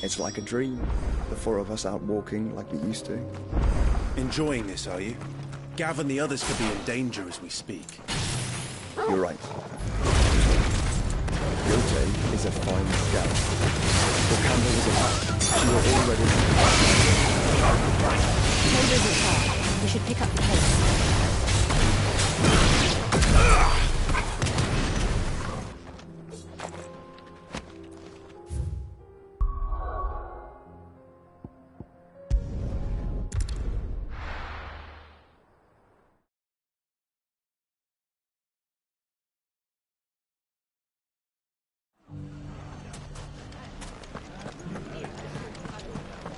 It's like a dream. The four of us out walking like we used to. Enjoying this, are you? Gav and the others could be in danger as we speak. You're right. Yote is a fine scout. Wakanda was attacked. She was already... Maybe isn't far. We should pick up the pace.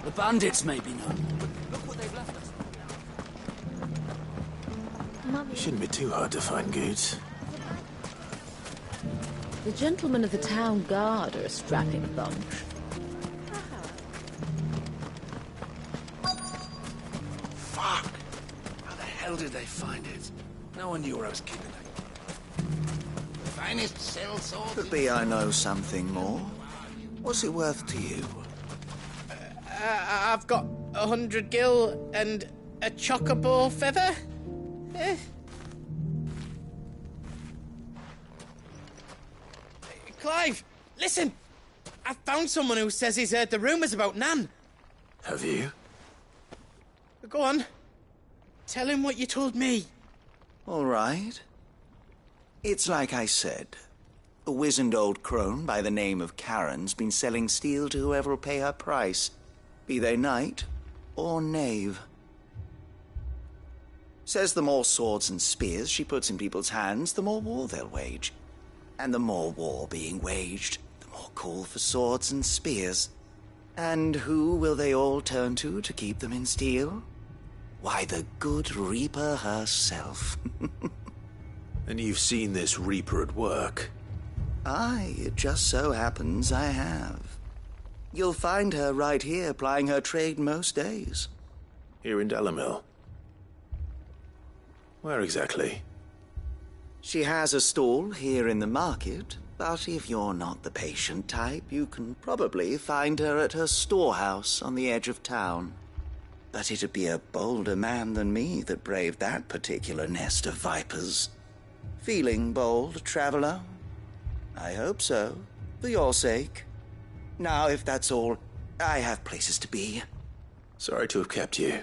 The bandits may be known. Look what they've left us. It shouldn't be too hard to find goods. The gentlemen of the town guard are a strapping bunch. Fuck! How the hell did they find it? No one knew where I was keeping it. Finest cell swords. Could be I know something more. What's it worth to you? I've got 100 gil and a chocobo feather. Clive, listen! I found someone who says he's heard the rumours about Nan. Have you? Go on. Tell him what you told me. All right. It's like I said. A wizened old crone by the name of Karen's been selling steel to whoever will pay her price. Be they knight or knave. Says the more swords and spears she puts in people's hands, the more war they'll wage. And the more war being waged, the more call for swords and spears. And who will they all turn to keep them in steel? Why, the good Reaper herself. And you've seen this Reaper at work? Aye, it just so happens I have. You'll find her right here plying her trade most days. Here in Delamil? Where exactly? She has a stall here in the market, but if you're not the patient type, you can probably find her at her storehouse on the edge of town. But it'd be a bolder man than me that braved that particular nest of vipers. Feeling bold, traveler? I hope so, for your sake. Now, if that's all, I have places to be. Sorry to have kept you.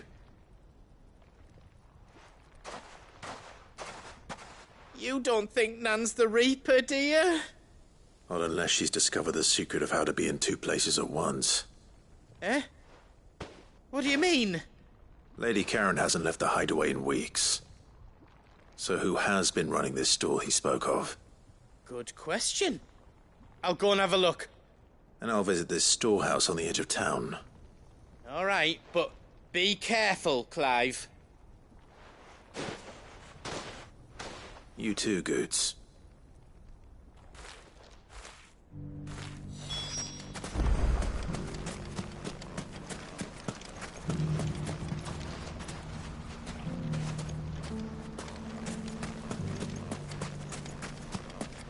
You don't think Nan's the Reaper, do you? Not unless she's discovered the secret of how to be in two places at once. Eh? What do you mean? Lady Karen hasn't left the hideaway in weeks. So who has been running this stall he spoke of? Good question. I'll go and have a look. And I'll visit this storehouse on the edge of town. All right, but be careful, Clive. You too, Goots.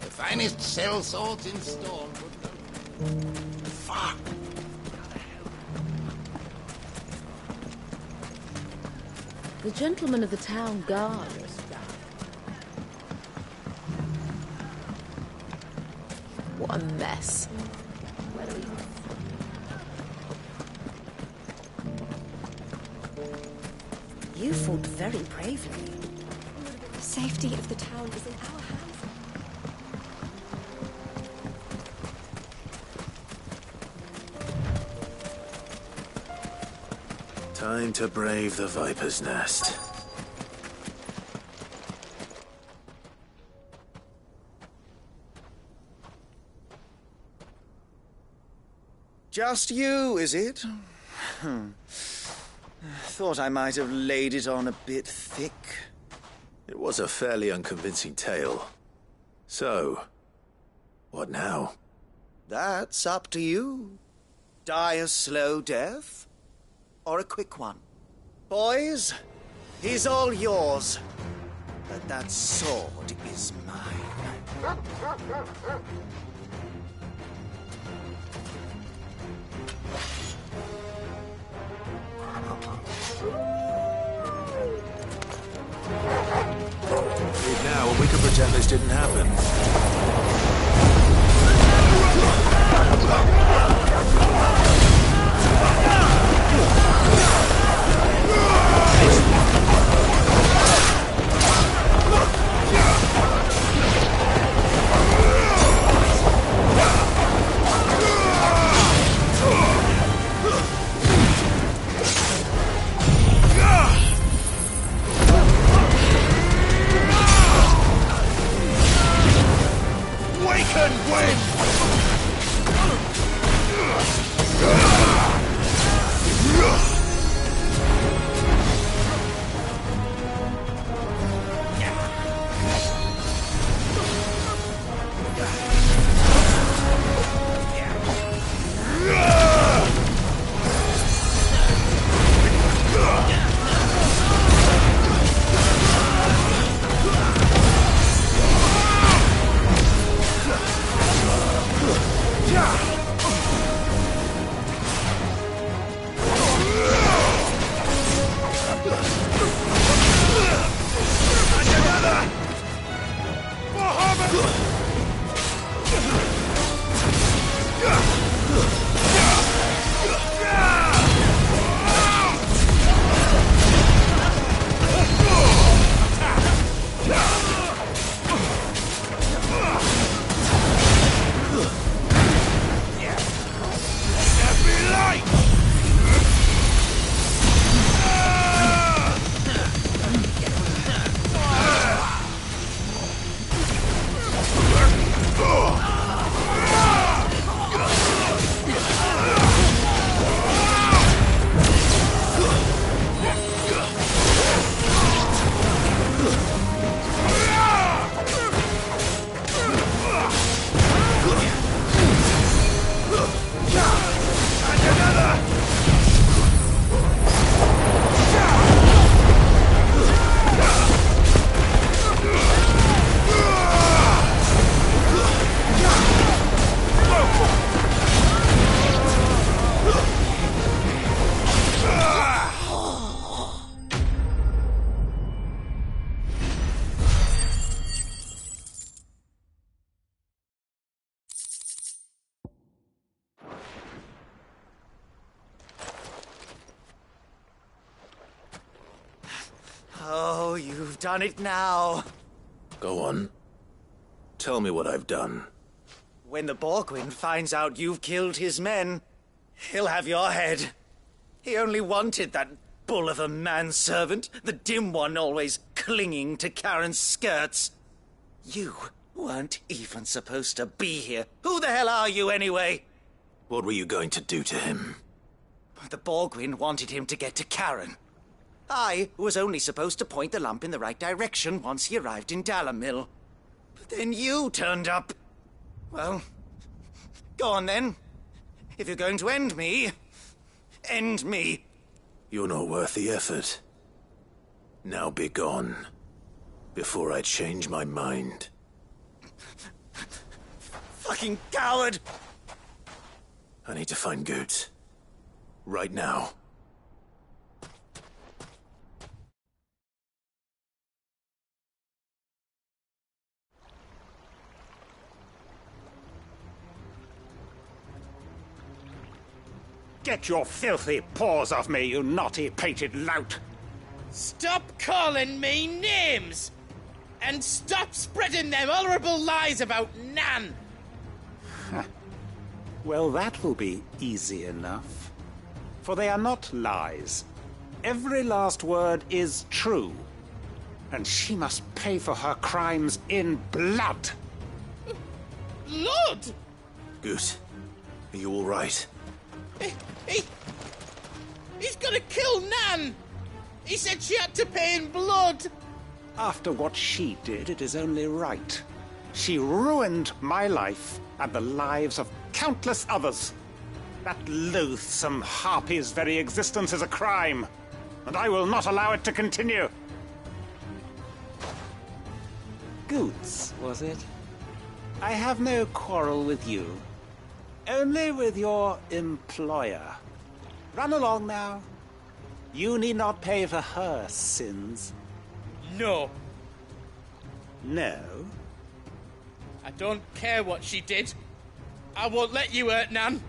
The finest cell swords in Storm. Fuck! The gentlemen of the town guard are a strapping. What a mess. You fought very bravely. The safety of the town is in our hands. Time to brave the Viper's Nest. Just you, is it? Thought I might have laid it on a bit thick. It was a fairly unconvincing tale. So, what now? That's up to you. Die a slow death, or a quick one. Boys, he's all yours. But that sword is mine. now, and we can pretend this didn't happen. Oh, you've done it now. Go on. Tell me what I've done. When the Borgwyn finds out you've killed his men, he'll have your head. He only wanted that bull of a manservant, the dim one always clinging to Karen's skirts. You weren't even supposed to be here. Who the hell are you, anyway? What were you going to do to him? The Borgwyn wanted him to get to Karen. I was only supposed to point the lamp in the right direction once he arrived in Dalamil. But then you turned up. Well, go on then. If you're going to end me, end me. You're not worth the effort. Now be gone, before I change my mind. Fucking coward! I need to find Goots. Right now. Get your filthy paws off me, you naughty-pated lout! Stop calling me names! And stop spreading them horrible lies about Nan! Well, that will be easy enough. For they are not lies. Every last word is true. And she must pay for her crimes in blood! Lord! Goot, are you all right? He's gonna kill Nan! He said she had to pay in blood! After what she did, it is only right. She ruined my life and the lives of countless others. That loathsome harpy's very existence is a crime, and I will not allow it to continue. Goots, was it? I have no quarrel with you. Only with your employer. Run along now. You need not pay for her sins. No. No? I don't care what she did. I won't let you hurt Nan.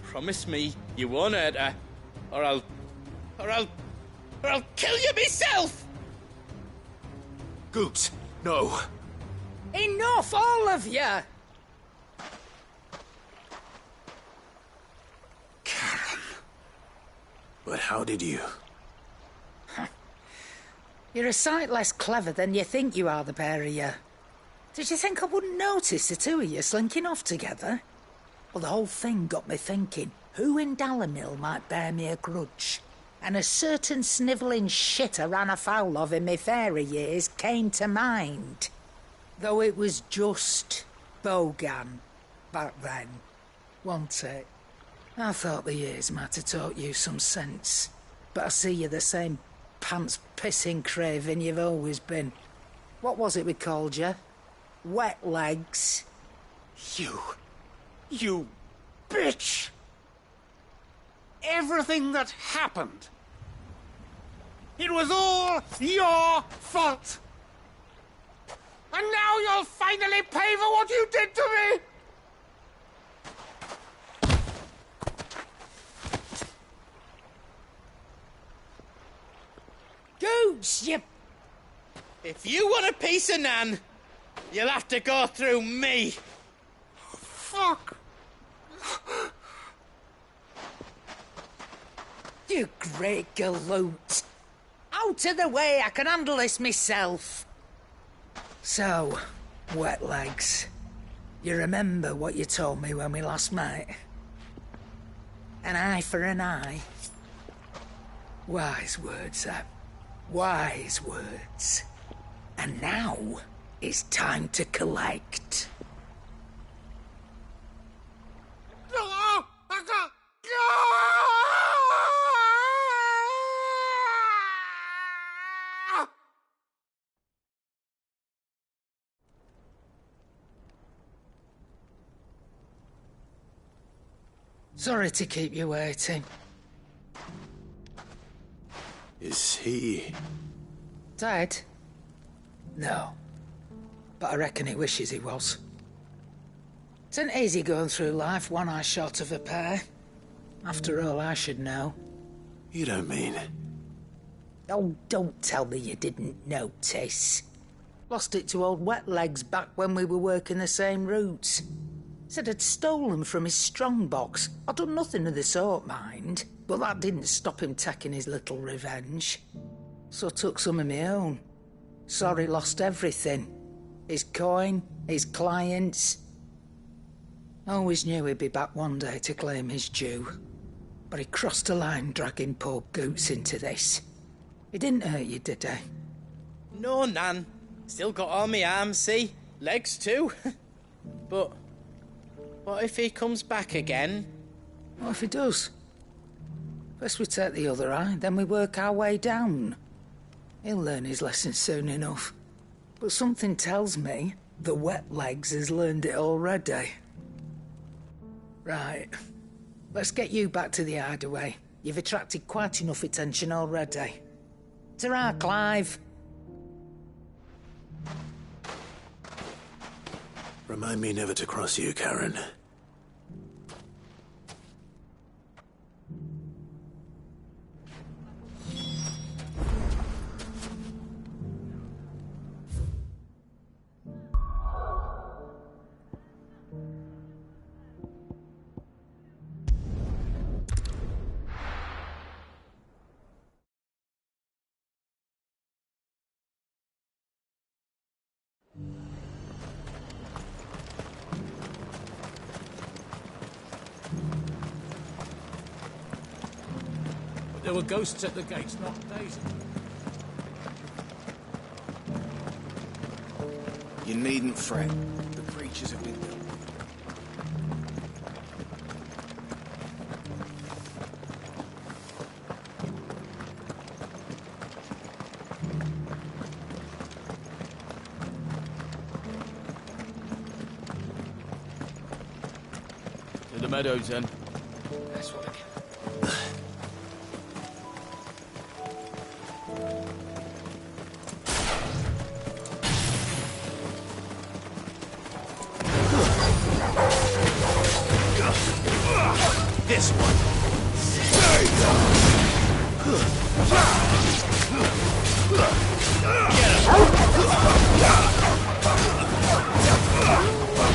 Promise me you won't hurt her, or I'll kill you myself! Goot, no. Enough, all of you! Karen. But how did you? You're a sight less clever than you think you are, the pair of you. Did you think I wouldn't notice the two of you slinking off together? Well, the whole thing got me thinking, who in Dalamil might bear me a grudge? And a certain snivelling shit I ran afoul of in my fairy years came to mind. Though it was just Bogan back then, wasn't it? I thought the years might have taught you some sense, but I see you're the same pants-pissing craven you've always been. What was it we called you? Wet legs? You bitch! Everything that happened, it was all your fault! And now you'll finally pay for what you did to me! Gooch, you... If you want a piece of Nan, you'll have to go through me. Fuck! You great galoot. Out of the way, I can handle this myself. So, wet legs, you remember what you told me when we last met? An eye for an eye. Wise words, that. Wise words. And now, it's time to collect. Sorry to keep you waiting. Is he... Dead? No. But I reckon he wishes he was. It isn't easy going through life one eye short of a pair. After all, I should know. You don't mean... Oh, don't tell me you didn't notice. Lost it to old Wet Legs back when we were working the same routes. Said I'd stolen from his strongbox. I'd done nothing of the sort, mind. But that didn't stop him taking his little revenge. So I took some of my own. Sorry, lost everything. His coin, his clients. Always knew he'd be back one day to claim his due. But he crossed a line dragging poor Goots into this. He didn't hurt you, did he? No, Nan. Still got all my arms, see? Legs too. But what if he comes back again? What if he does? First we take the other eye, then we work our way down. He'll learn his lesson soon enough. But something tells me the Wet Legs has learned it already. Right. Let's get you back to the hideaway. You've attracted quite enough attention already. Ta-ra, Clive. Remind me never to cross you, Karen. There were ghosts at the gates, not days. You needn't fret. The creatures have been built. To the meadows, then. That's what I get. This one. There you go.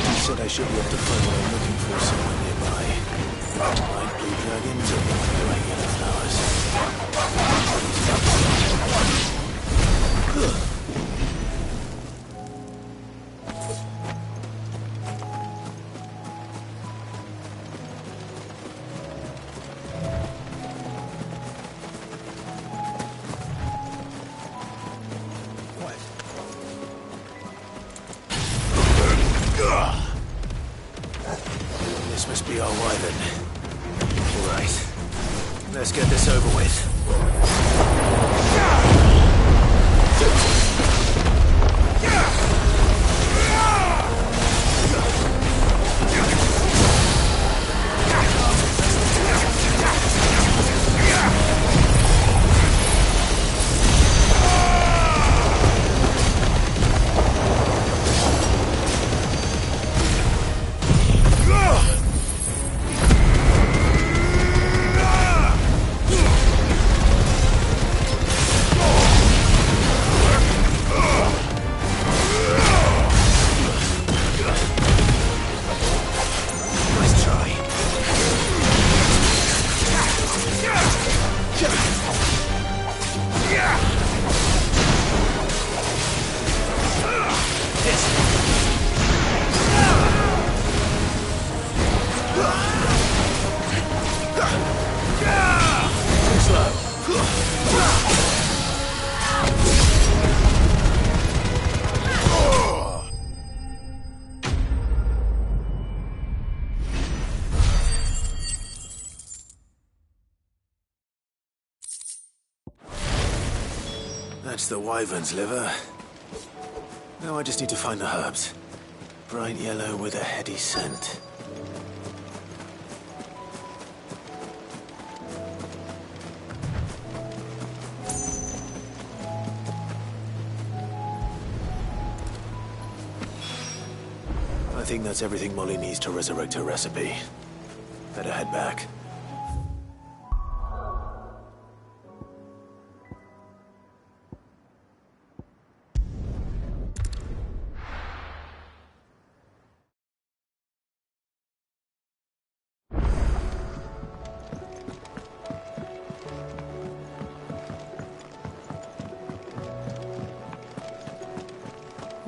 You said I should be able to find what I'm looking for somewhere nearby. White blue dragons and white yellow flowers. This must be our wyvern. All right. Let's get this over with. That's the wyvern's liver. Now I just need to find the herbs. Bright yellow with a heady scent. I think that's everything Molly needs to resurrect her recipe. Better head back.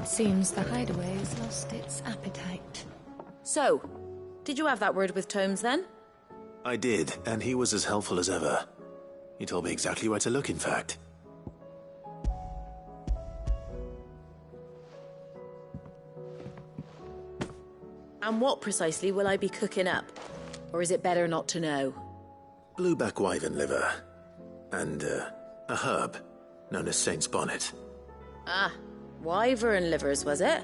Seems the hideaway has lost its appetite. So, did you have that word with Tomes then? I did, and he was as helpful as ever. He told me exactly where to look, in fact. And what precisely will I be cooking up? Or is it better not to know? Blueback wyvern liver. And, a herb known as Saint's Bonnet. Ah, wyvern livers, was it?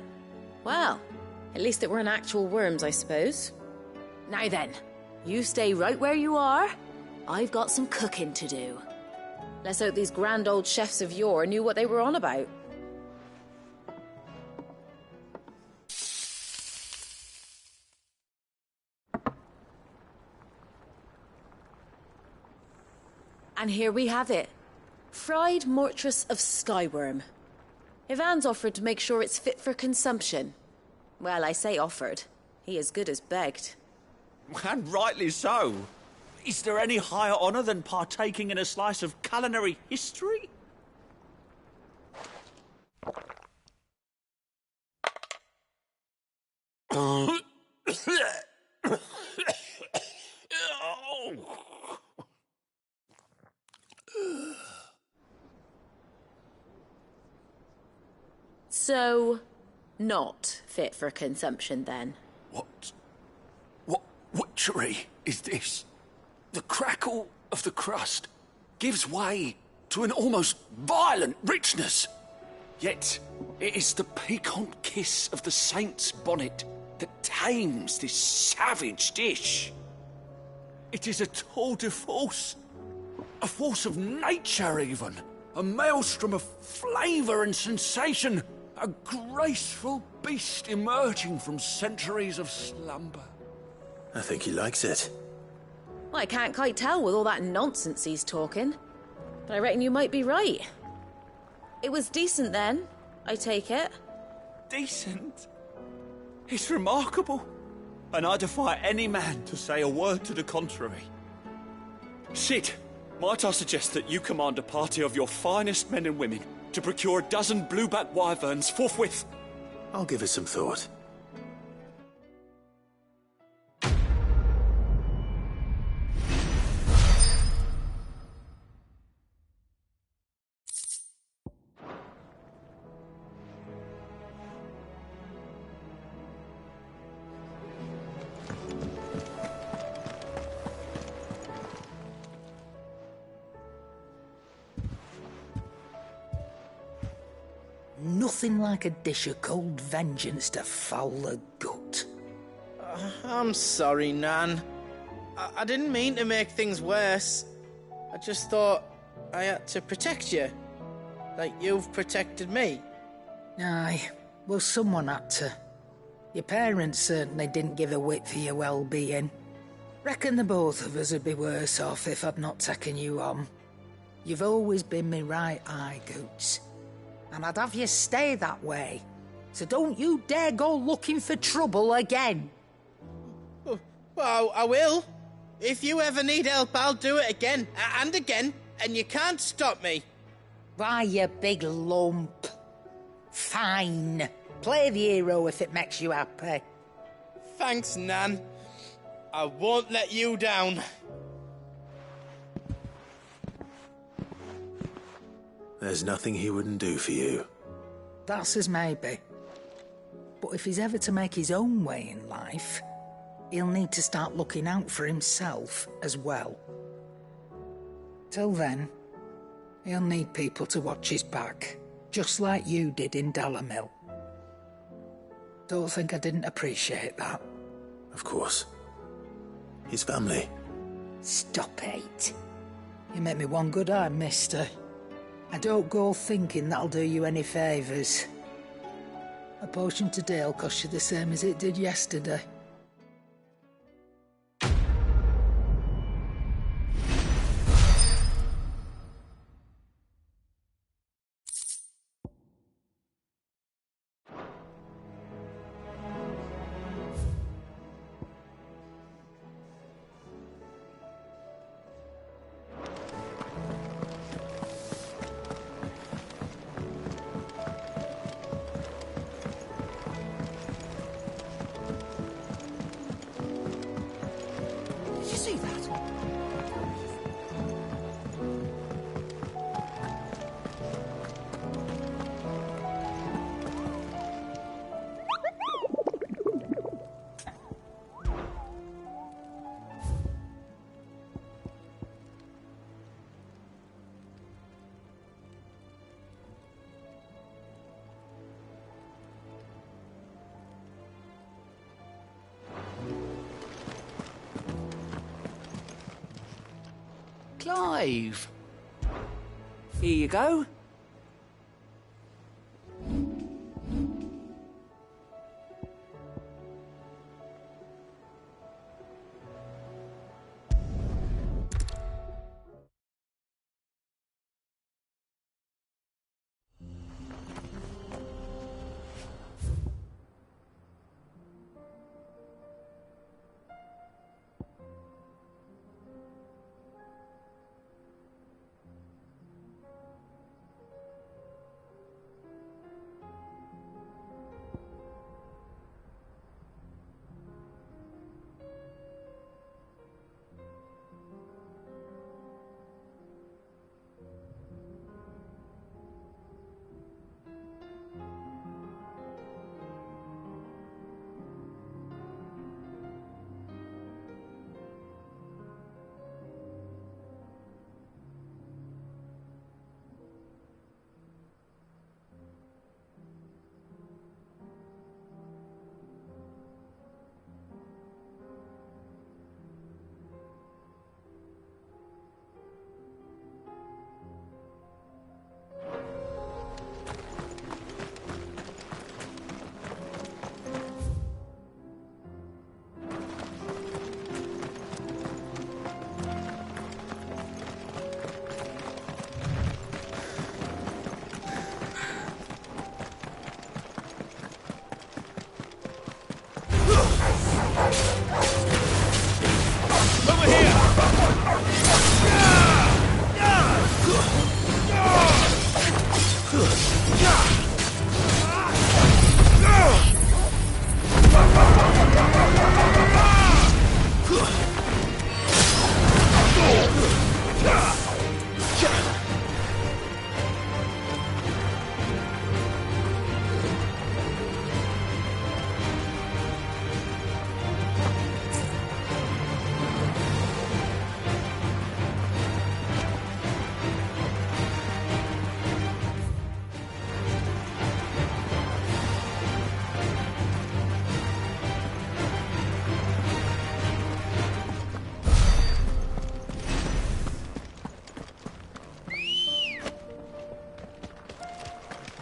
Well, at least it weren't actual worms, I suppose. Now then, you stay right where you are. I've got some cooking to do. Let's hope these grand old chefs of yore knew what they were on about. And here we have it. Fried mortress of skyworm. Ivan's offered to make sure it's fit for consumption. Well, I say offered. He as good as begged. And rightly so. Is there any higher honour than partaking in a slice of culinary history? So, not fit for consumption then? What witchery is this? The crackle of the crust gives way to an almost violent richness. Yet, it is the piquant kiss of the saint's bonnet that tames this savage dish. It is a tour de force. A force of nature, even. A maelstrom of flavour and sensation. A graceful beast emerging from centuries of slumber. I think he likes it. Well, I can't quite tell with all that nonsense he's talking. But I reckon you might be right. It was decent then, I take it. Decent? It's remarkable. And I defy any man to say a word to the contrary. Sid, might I suggest that you command a party of your finest men and women to procure a dozen blueback wyverns forthwith? I'll give it some thought. Nothing like a dish of cold vengeance to foul the gut. I'm sorry, Nan. I didn't mean to make things worse. I just thought I had to protect you. Like you've protected me. Aye, well, someone had to. Your parents certainly didn't give a whit for your well-being. Reckon the both of us would be worse off if I'd not taken you on. You've always been me right eye, Goots. And I'd have you stay that way. So don't you dare go looking for trouble again. Well, I will. If you ever need help, I'll do it again and again, and you can't stop me. Why, you big lump. Fine. Play the hero if it makes you happy. Thanks, Nan. I won't let you down. There's nothing he wouldn't do for you. That's as maybe. But if he's ever to make his own way in life, he'll need to start looking out for himself as well. Till then, he'll need people to watch his back, just like you did in Dalamil. Don't think I didn't appreciate that. Of course. His family. Stop it. You make me one good eye, mister. I don't go thinking that'll do you any favours. A potion today'll cost you the same as it did yesterday. Clive. Here you go.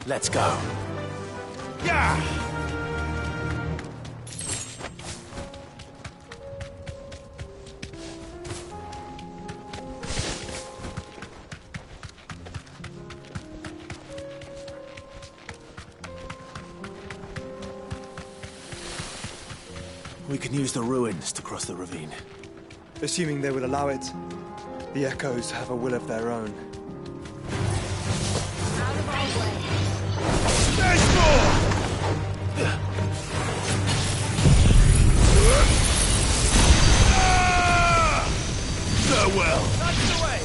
Let's go. Yeah! We can use the ruins to cross the ravine. Assuming they will allow it. The echoes have a will of their own. Out of our way. There's more! Farewell. That's the way!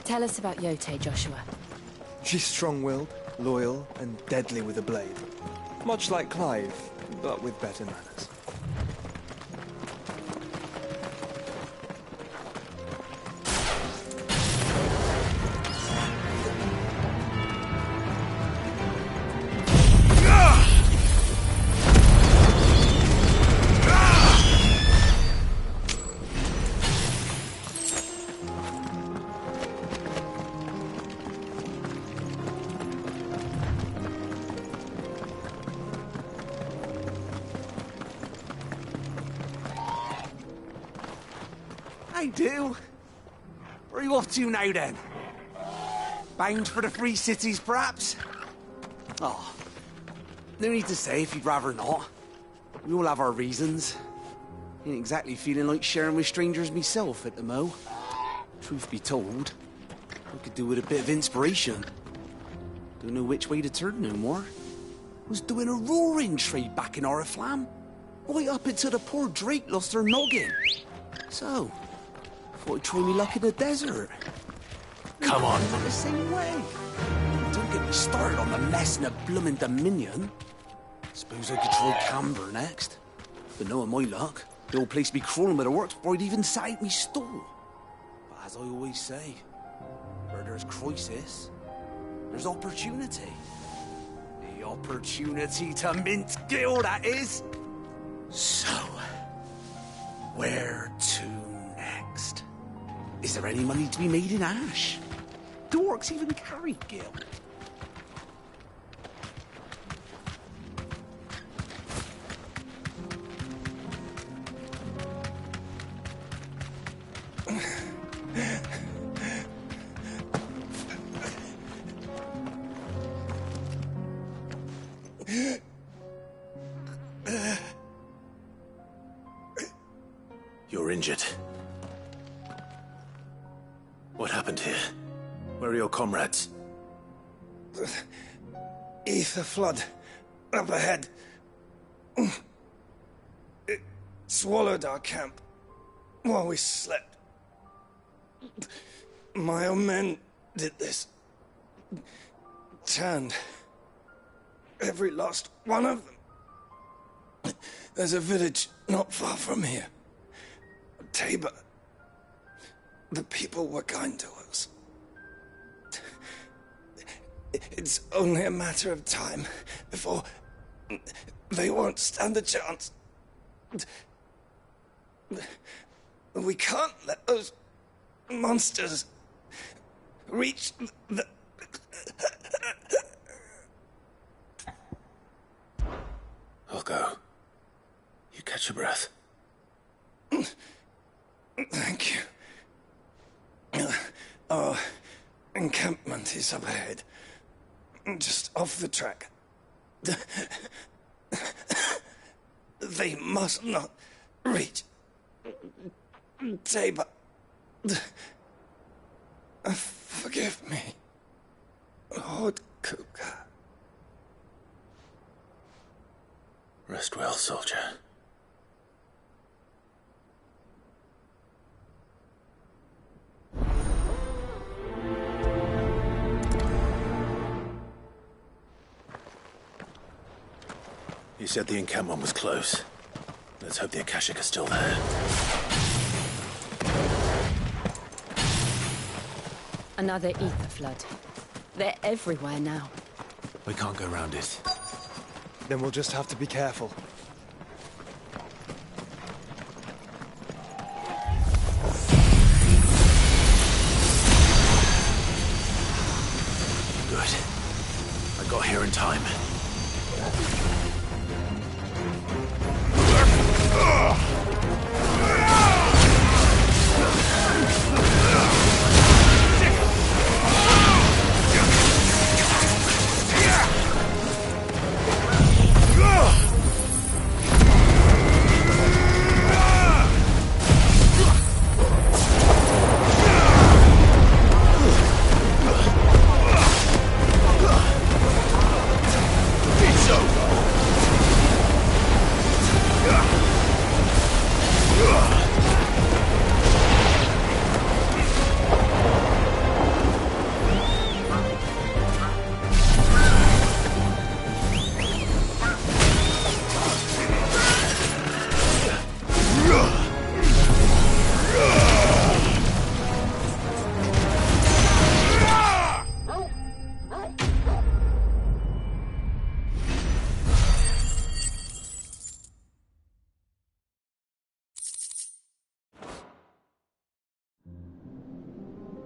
Tell us about Yote, Joshua. She's strong-willed, loyal, and deadly with a blade. Much like Clive, but with better manners. I do. Where are you off to now, then? Bound for the Free Cities, perhaps? Oh, no need to say if you'd rather not. We all have our reasons. Ain't exactly feeling like sharing with strangers myself at the mo. Truth be told, I could do with a bit of inspiration. Don't know which way to turn no more. Was doing a roaring trade back in Oriflamme. Right up until the poor Drake lost her noggin. So, thought I'd try me luck in the desert. Come on. Not the same way. Don't get me started on the mess in the bloomin' Dominion. Suppose I could try Camber next. But knowing my luck, the old place be crawling with the works before I'd even set out me stall. But as I always say, where there's crisis, there's opportunity. The opportunity to mint Gil, that is. So, where to next? Is there any money to be made in Ash? Do orcs even carry Gil? You're injured. What happened here? Where are your comrades? Ether flood. Up ahead. It swallowed our camp while we slept. My own men did this. Turned every last one of them. There's a village not far from here. Tabor. The people were kind to us. It's only a matter of time before they won't stand a chance. We can't let those monsters reach the... I'll go. You catch your breath. Thank you. Our encampment is up ahead. Just off the track. They must not reach... Tabor... Forgive me, Lord Kupka. Rest well, soldier. You said the encampment was close. Let's hope the Akashic are still there. Another ether flood. They're everywhere now. We can't go around it. Then we'll just have to be careful. Good. I got here in time.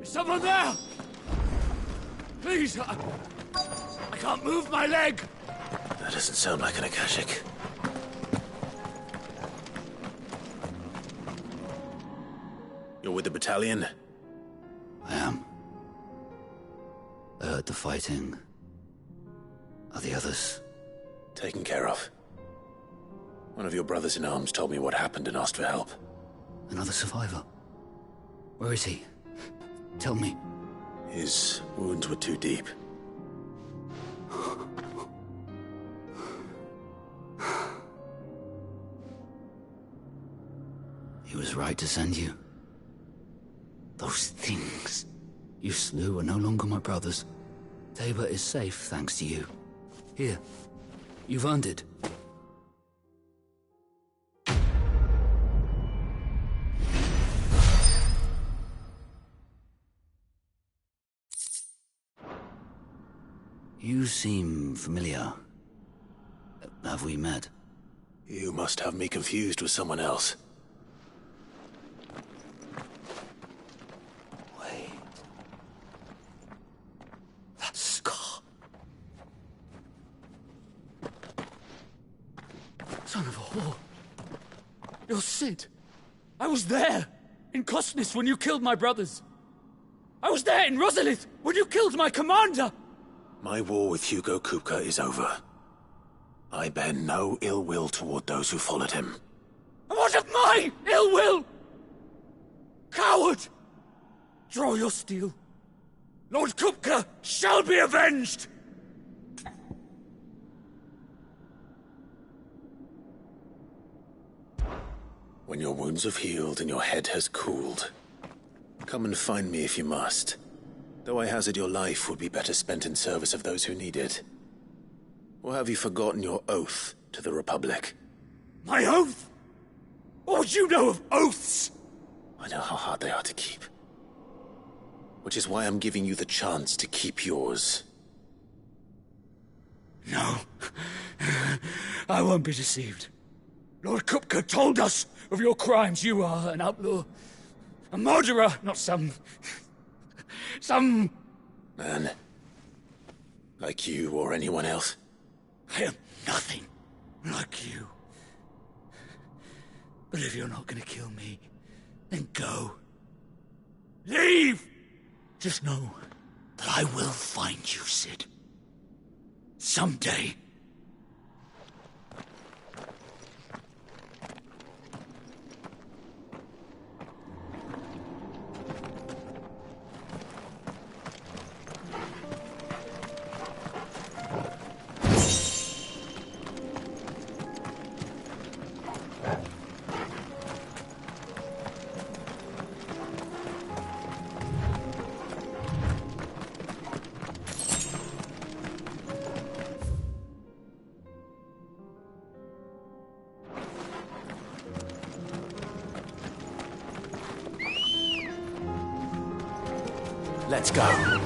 Is someone there? Please, I can't move my leg. That doesn't sound like an Akashic. You're with the battalion? I am. I heard the fighting. Are the others? Taken care of. One of your brothers in arms told me what happened and asked for help. Another survivor? Where is he? Tell me. His wounds were too deep. He was right to send you. Those things you slew are no longer my brothers. Tabor is safe thanks to you. Here, you've earned it. You seem familiar. Have we met? You must have me confused with someone else. Wait. That scar. Son of a whore. You're Sid. I was there in Cosnis when you killed my brothers. I was there in Rosalith when you killed my commander. My war with Hugo Kupka is over. I bear no ill will toward those who followed him. And what of my ill will? Coward! Draw your steel. Lord Kupka shall be avenged! When your wounds have healed and your head has cooled, come and find me if you must. Though I hazard your life would be better spent in service of those who need it. Or have you forgotten your oath to the Republic? My oath? What would you know of oaths? I know how hard they are to keep. Which is why I'm giving you the chance to keep yours. No. I won't be deceived. Lord Kupka told us of your crimes. You are an outlaw. A murderer, not some... Man. Like you or anyone else. I am nothing like you. But if you're not gonna kill me, then go. Leave! Just know that I will find you, Sid. Someday. Let's go.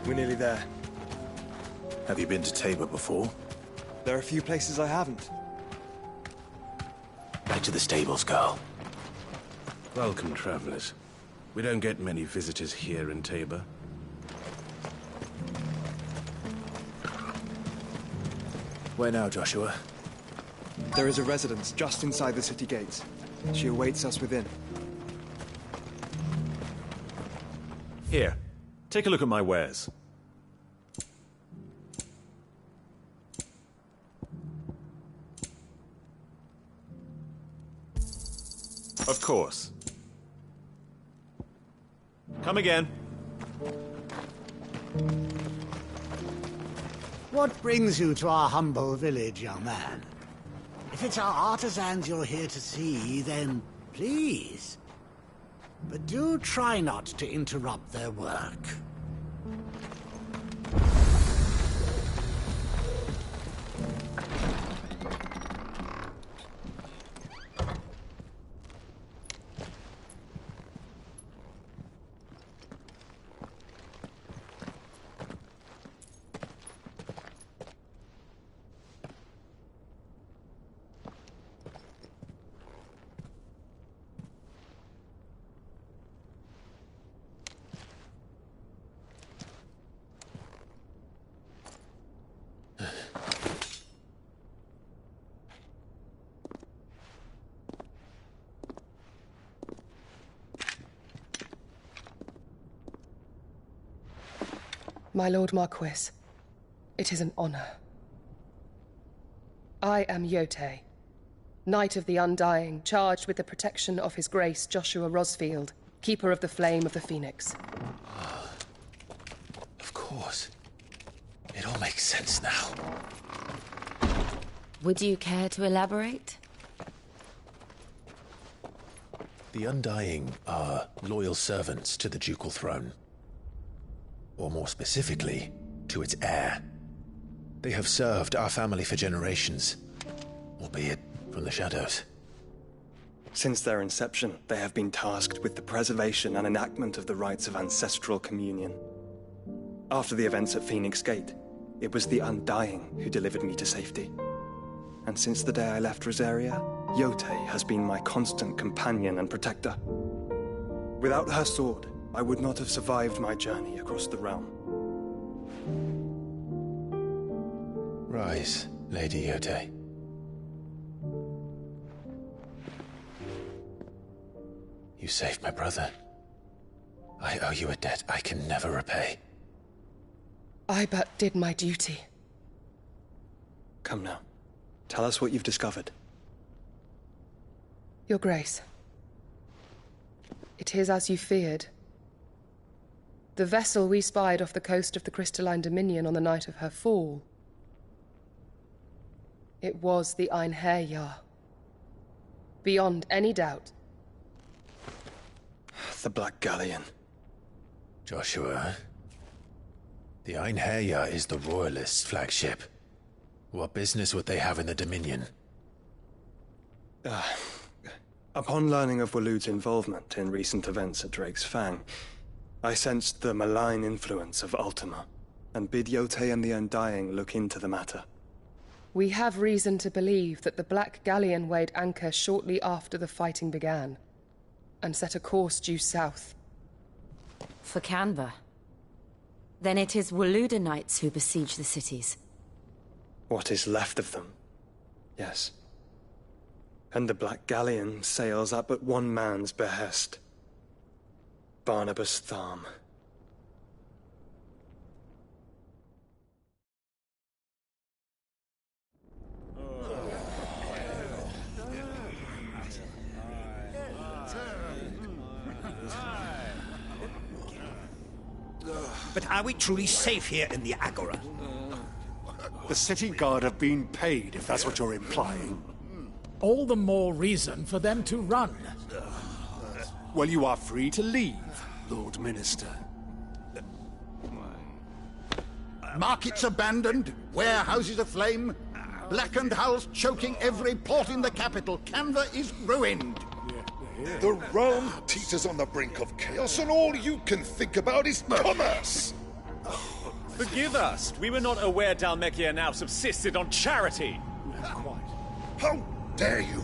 We're nearly there. Have you been to Tabor before? There are a few places I haven't. Back to the stables, girl. Welcome, travelers. We don't get many visitors here in Tabor. Where now, Joshua? There is a residence just inside the city gates. She awaits us within. Here, take a look at my wares. Of course. Come again. What brings you to our humble village, young man? If it's our artisans you're here to see, then please. But do try not to interrupt their work. My Lord Marquis, it is an honor. I am Yote, Knight of the Undying, charged with the protection of His Grace Joshua Rosfield, Keeper of the Flame of the Phoenix. Of course. It all makes sense now. Would you care to elaborate? The Undying are loyal servants to the ducal throne. Or more specifically, to its heir. They have served our family for generations, albeit from the shadows. Since their inception, they have been tasked with the preservation and enactment of the rites of ancestral communion. After the events at Phoenix Gate, it was the Undying who delivered me to safety. And since the day I left Rosaria, Yote has been my constant companion and protector. Without her sword, I would not have survived my journey across the realm. Rise, Lady Yote. You saved my brother. I owe you a debt I can never repay. I but did my duty. Come now. Tell us what you've discovered. Your Grace. It is as you feared. The vessel we spied off the coast of the Crystalline Dominion on the night of her fall. It was the Einherjar. Beyond any doubt. The Black Galleon. Joshua, the Einherjar is the Royalists' flagship. What business would they have in the Dominion? Upon learning of Waloed's involvement in recent events at Drake's Fang, I sensed the malign influence of Ultima, and bid Yotei and the Undying look into the matter. We have reason to believe that the Black Galleon weighed anchor shortly after the fighting began, and set a course due south. For Canva. Then it is Waloed Knights who besiege the cities. What is left of them, yes. And the Black Galleon sails at but one man's behest. Barnabas Tharm. But are we truly safe here in the Agora? The city guard have been paid, if that's what you're implying. All the more reason for them to run. Well, you are free to leave, Lord Minister. Markets abandoned, warehouses aflame, blackened hulls choking every port in the capital. Canva is ruined. The realm teeters on the brink of chaos, and all you can think about is commerce! Forgive us. We were not aware Dhalmekia now subsisted on charity. How dare you!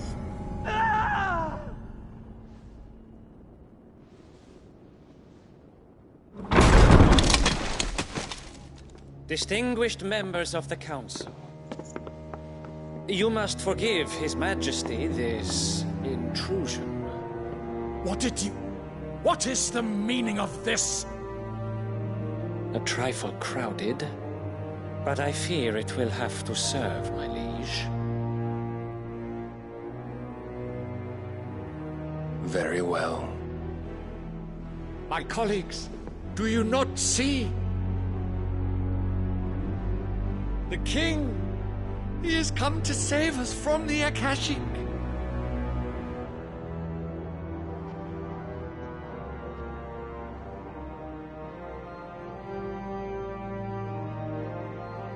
Distinguished members of the Council, you must forgive His Majesty this intrusion. What is the meaning of this? A trifle crowded, but I fear it will have to serve, my liege. Very well. My colleagues, do you not see? The King! He has come to save us from the Akashic!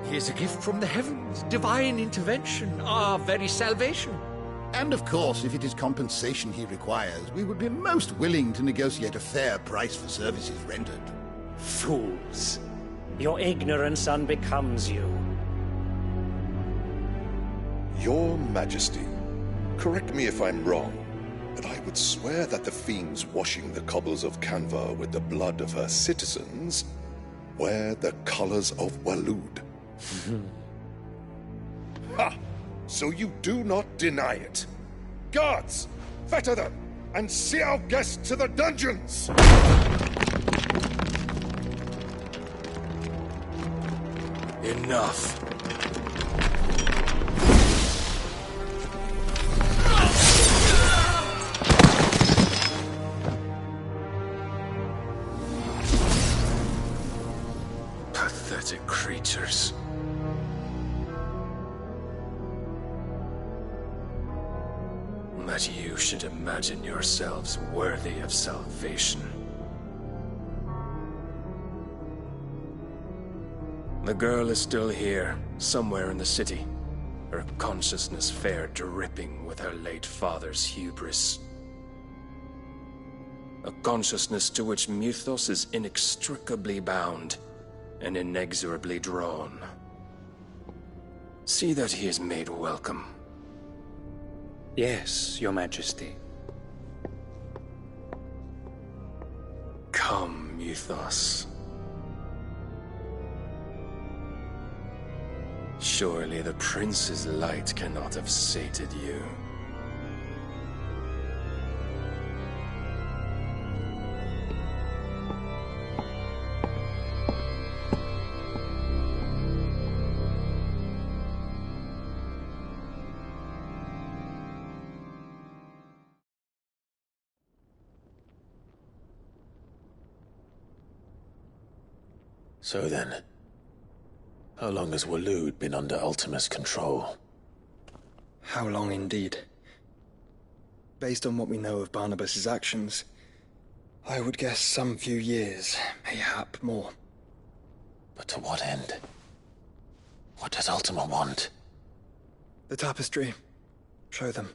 He is a gift from the heavens, divine intervention, our very salvation. And of course, if it is compensation he requires, we would be most willing to negotiate a fair price for services rendered. Fools! Your ignorance unbecomes you. Your Majesty, correct me if I'm wrong, but I would swear that the fiends washing the cobbles of Canva with the blood of her citizens wear the colors of Waloed. Ha! So you do not deny it. Guards, fetter them, and see our guests to the dungeons! Enough. Pathetic creatures. That you should imagine yourselves worthy of salvation. The girl is still here, somewhere in the city, her consciousness fair dripping with her late father's hubris. A consciousness to which Mythos is inextricably bound and inexorably drawn. See that he is made welcome. Yes, Your Majesty. Come, Mythos. Surely the prince's light cannot have sated you. So then, how long has Waloed been under Ultima's control? How long indeed? Based on what we know of Barnabas's actions, I would guess some few years, mayhap more. But to what end? What does Ultima want? The tapestry. Show them.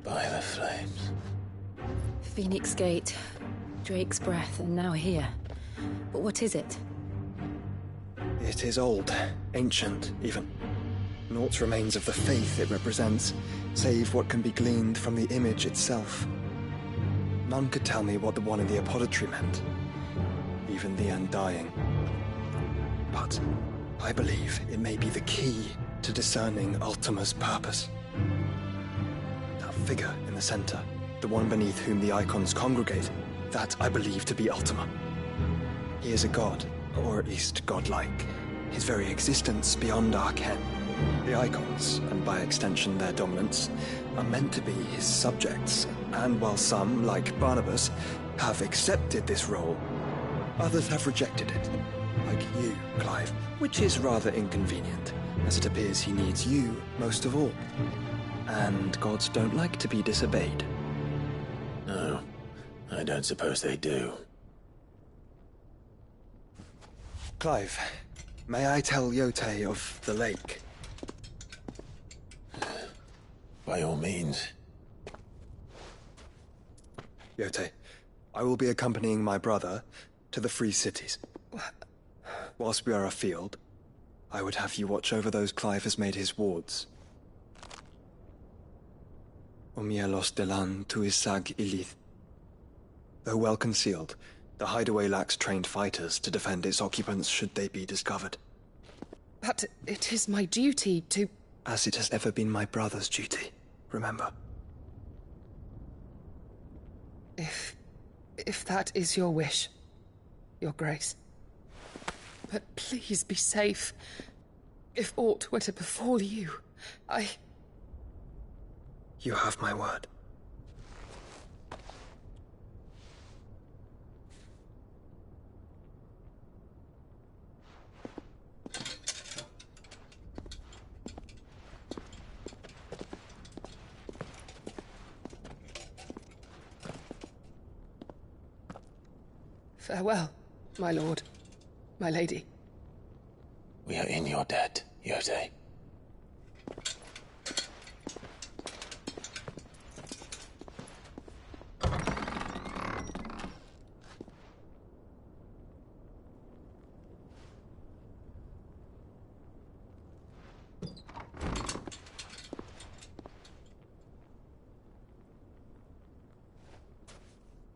By the flames. Phoenix Gate, Drake's Breath, and now here. But what is it? It is old, ancient, even. Naught remains of the faith it represents, save what can be gleaned from the image itself. None could tell me what the one in the apothecary meant, even the Undying. But I believe it may be the key to discerning Ultima's purpose. That figure in the center, the one beneath whom the icons congregate, that I believe to be Ultima. He is a god, or at least godlike, his very existence beyond our ken. The icons, and by extension their dominants, are meant to be his subjects, and while some, like Barnabas, have accepted this role, others have rejected it, like you, Clive, which is rather inconvenient, as it appears he needs you most of all. And gods don't like to be disobeyed. No, I don't suppose they do. Clive, may I tell Yote of the lake? By all means. Yote, I will be accompanying my brother to the Free Cities. Whilst we are afield, I would have you watch over those Clive has made his wards. Omielos delan tuisag ilith. Though well concealed, the hideaway lacks trained fighters to defend its occupants should they be discovered. But it is my duty to... As it has ever been my brother's duty, remember. If that is your wish, Your Grace. But please be safe. If aught were to befall you, You have my word. Farewell, my lord, my lady. We are in your debt, Yote.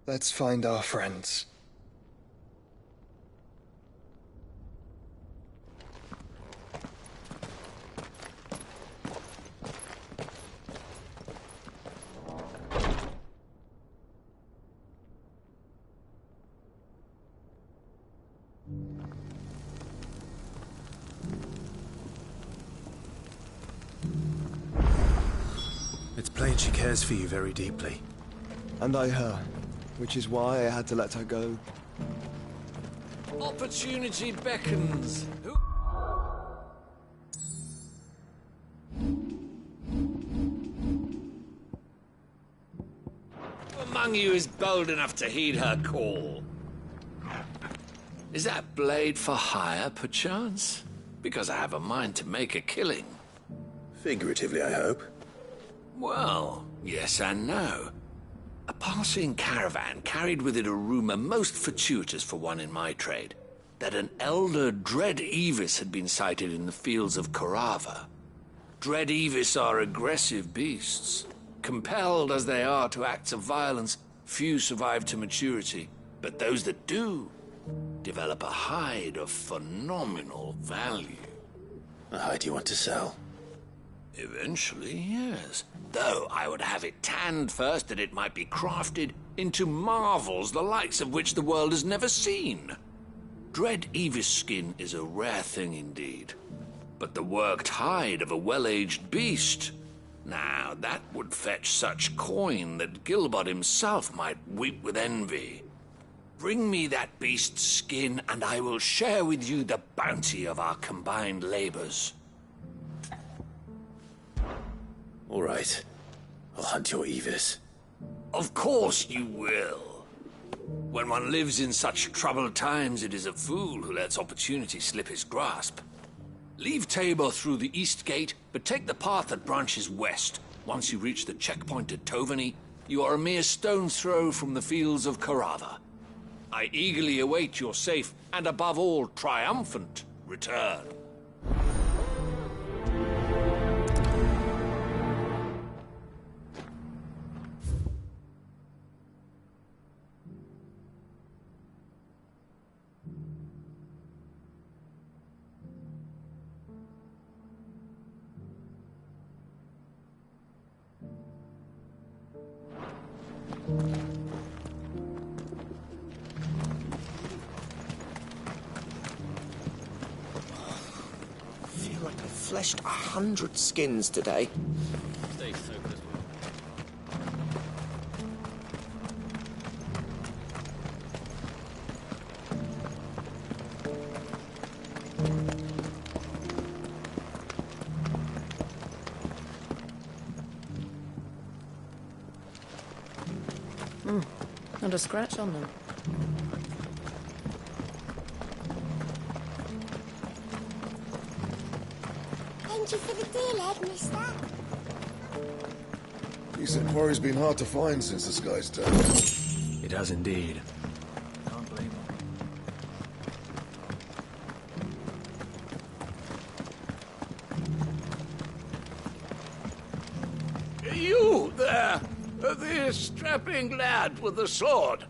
Let's find our friends. It's plain she cares for you very deeply. And I her, which is why I had to let her go. Opportunity beckons. Who among you is bold enough to heed her call? Is that blade for hire, perchance? Because I have a mind to make a killing. Figuratively, I hope. Well, yes and no. A passing caravan carried with it a rumor most fortuitous for one in my trade, that an elder Dread Evis had been sighted in the fields of Korava. Dread Evis are aggressive beasts. Compelled as they are to acts of violence, few survive to maturity, but those that do develop a hide of phenomenal value. A hide you want to sell? Eventually, yes. Though I would have it tanned first that it might be crafted into marvels the likes of which the world has never seen. Dread Evis skin is a rare thing indeed. But the worked hide of a well-aged beast, now that would fetch such coin that Gilbert himself might weep with envy. Bring me that beast's skin, and I will share with you the bounty of our combined labors. All right. I'll hunt your Evis. Of course you will. When one lives in such troubled times, it is a fool who lets opportunity slip his grasp. Leave Tabor through the east gate, but take the path that branches west. Once you reach the checkpoint at Tovany, you are a mere stone's throw from the fields of Carava. I eagerly await your safe, and above all, triumphant return. I feel like I've fleshed 100 skins today. Stay focused. Not a scratch on them. Thank you for the deal, Ed, mister. Decent quarry's been hard to find since the sky's turned. It has indeed. Can't blame him. You there! The strapping lad with the sword.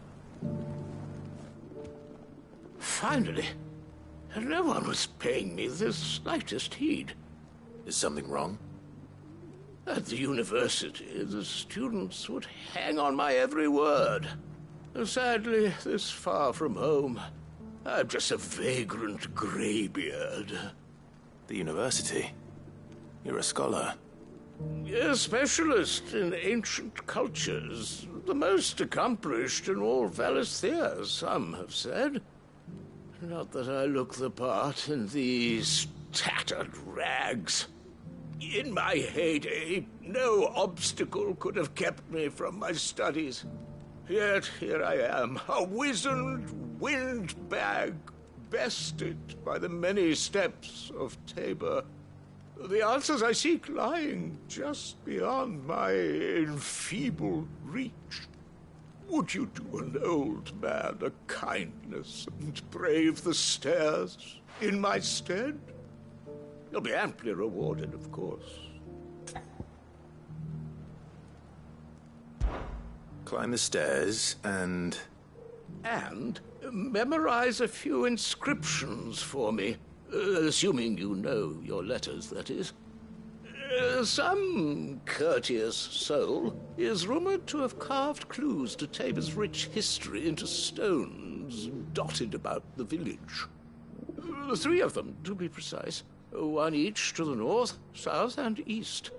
Finally. No one was paying me the slightest heed. Is something wrong? At the university, the students would hang on my every word. Sadly, this far from home, I'm just a vagrant greybeard. The university? You're a scholar. A specialist in ancient cultures. The most accomplished in all Valisthea, some have said. Not that I look the part in these tattered rags. In my heyday, no obstacle could have kept me from my studies. Yet here I am, a wizened windbag, bested by the many steps of Tabor. The answers I seek lying just beyond my enfeebled reach. Would you do an old man a kindness and brave the stairs in my stead? You'll be amply rewarded, of course. Climb the stairs and... And memorize a few inscriptions for me. Assuming you know your letters, that is. Some courteous soul is rumored to have carved clues to Tabor's rich history into stones dotted about the village. 3 of them, to be precise. 1 each to the north, south, and east.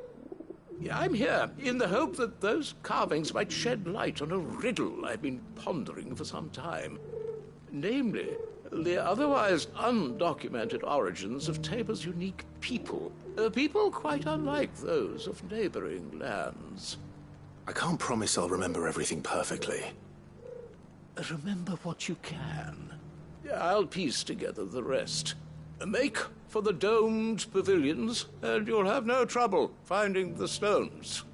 I'm here in the hope that those carvings might shed light on a riddle I've been pondering for some time. Namely, the otherwise undocumented origins of Tabor's unique people. People quite unlike those of neighboring lands. I can't promise I'll remember everything perfectly. Remember what you can. I'll piece together the rest. Make for the domed pavilions, and you'll have no trouble finding the stones.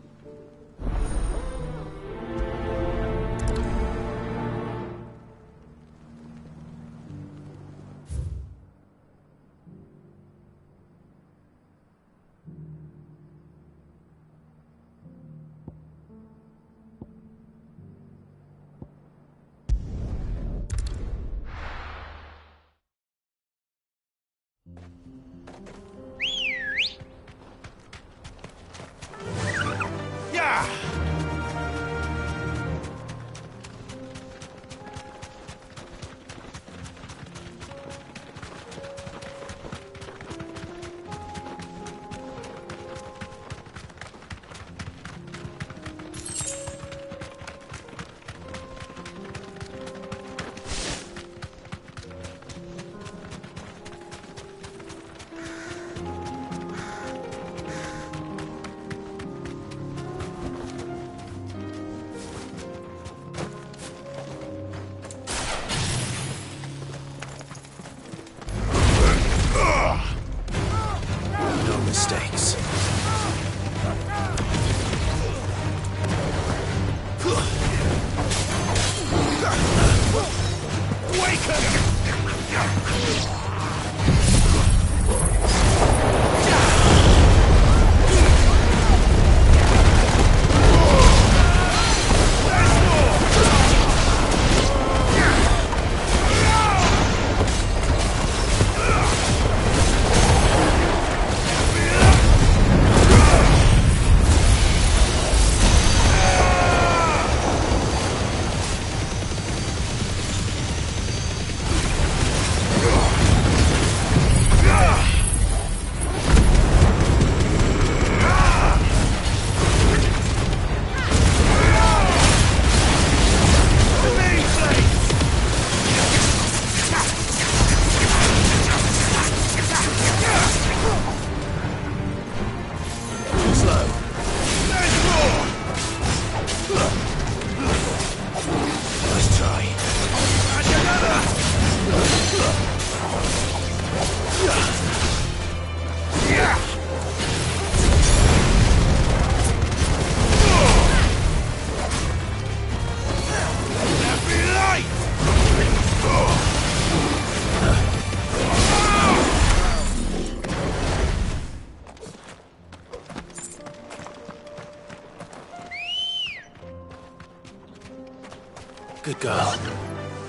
Good girl.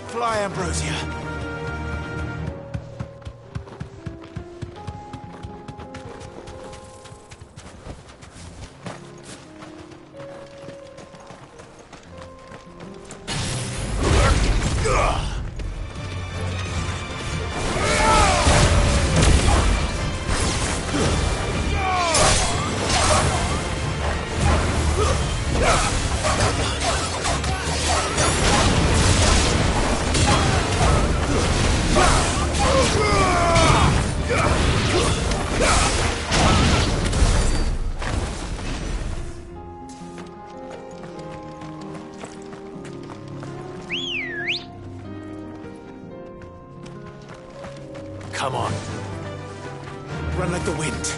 Fly, Ambrosia. Come on. Run like the wind.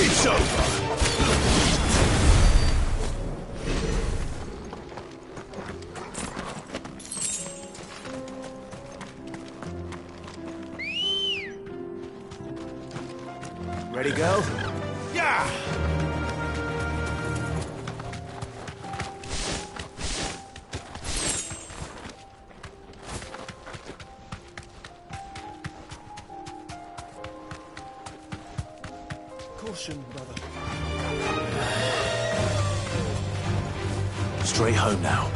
It's over. Ready, go? Yeah! Caution, brother. Straight home now.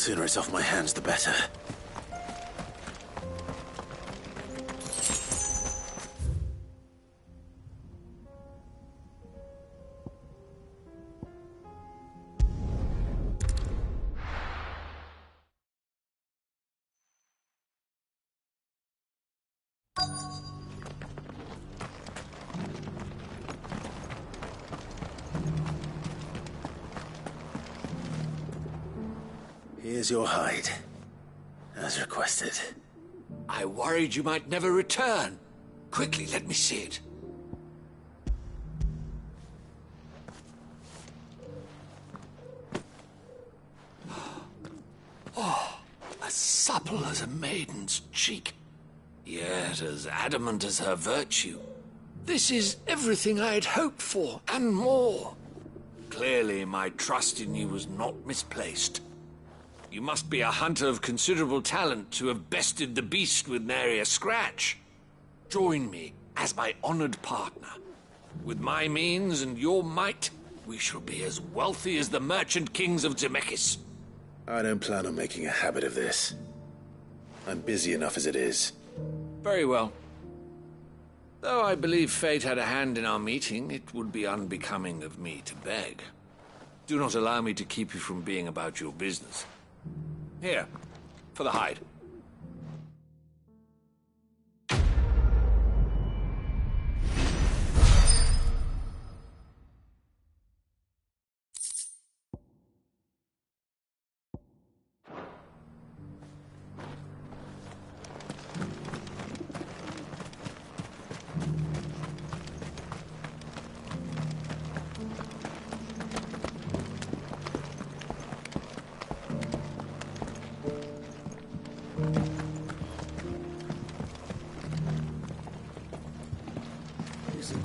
sooner it's off my hands, the better. Here's your hide, as requested. I worried you might never return. Quickly, let me see it. Oh, as supple as a maiden's cheek, yet as adamant as her virtue. This is everything I had hoped for, and more. Clearly, my trust in you was not misplaced. You must be a hunter of considerable talent to have bested the beast with nary a scratch. Join me as my honored partner. With my means and your might, we shall be as wealthy as the merchant kings of Zemeckis. I don't plan on making a habit of this. I'm busy enough as it is. Very well. Though I believe fate had a hand in our meeting, it would be unbecoming of me to beg. Do not allow me to keep you from being about your business. Here, for the hide.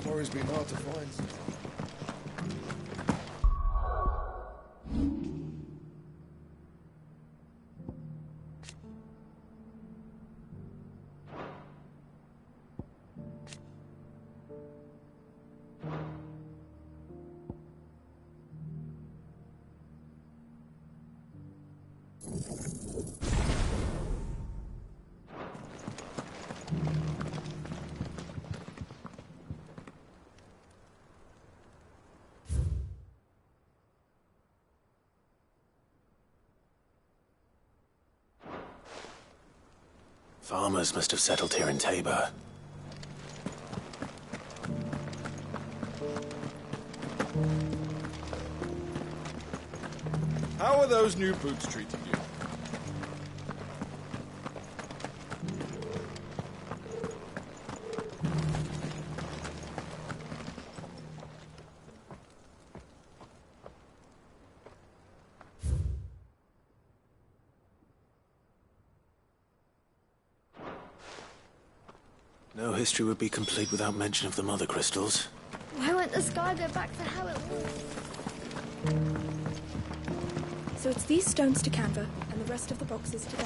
Quarry's been hard to find. Farmers must have settled here in Tabor. How are those new boots treating you? No history would be complete without mention of the mother crystals. Why won't the sky go back to how it was? So it's these stones to Canva, and the rest of the boxes to go.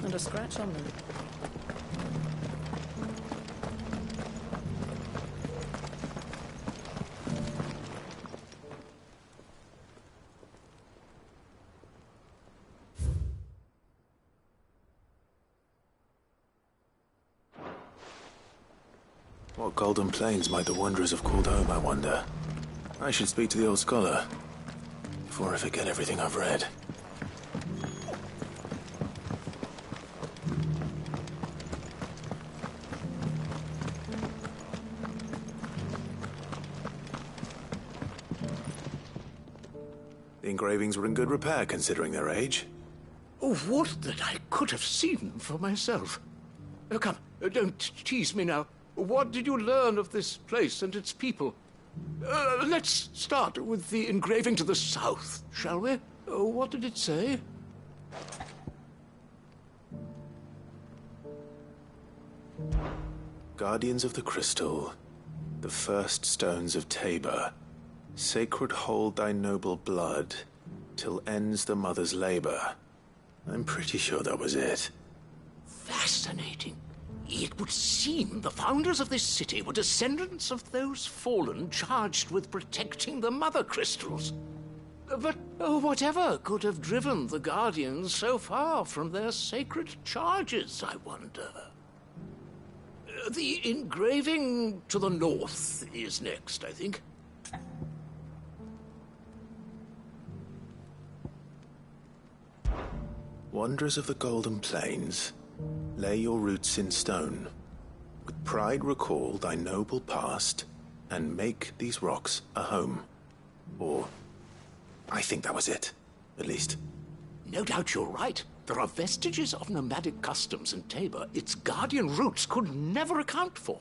Not a scratch on them. What golden plains might the wanderers have called home, I wonder? I should speak to the old scholar before I forget everything I've read. The engravings were in good repair, considering their age. Oh, what that I could have seen for myself. Oh, come, don't tease me now. What did you learn of this place and its people? Let's start with the engraving to the south, shall we? What did it say? Guardians of the Crystal, the first stones of Tabor, sacred hold thy noble blood, till ends the mother's labor. I'm pretty sure that was it. Fascinating. It would seem the founders of this city were descendants of those fallen charged with protecting the mother crystals. But whatever could have driven the Guardians so far from their sacred charges, I wonder? The engraving to the north is next, I think. Wanderers of the Golden Plains, lay your roots in stone. With pride recall thy noble past, and make these rocks a home. Or, I think that was it, at least. No doubt you're right. There are vestiges of nomadic customs in Tabor its guardian roots could never account for.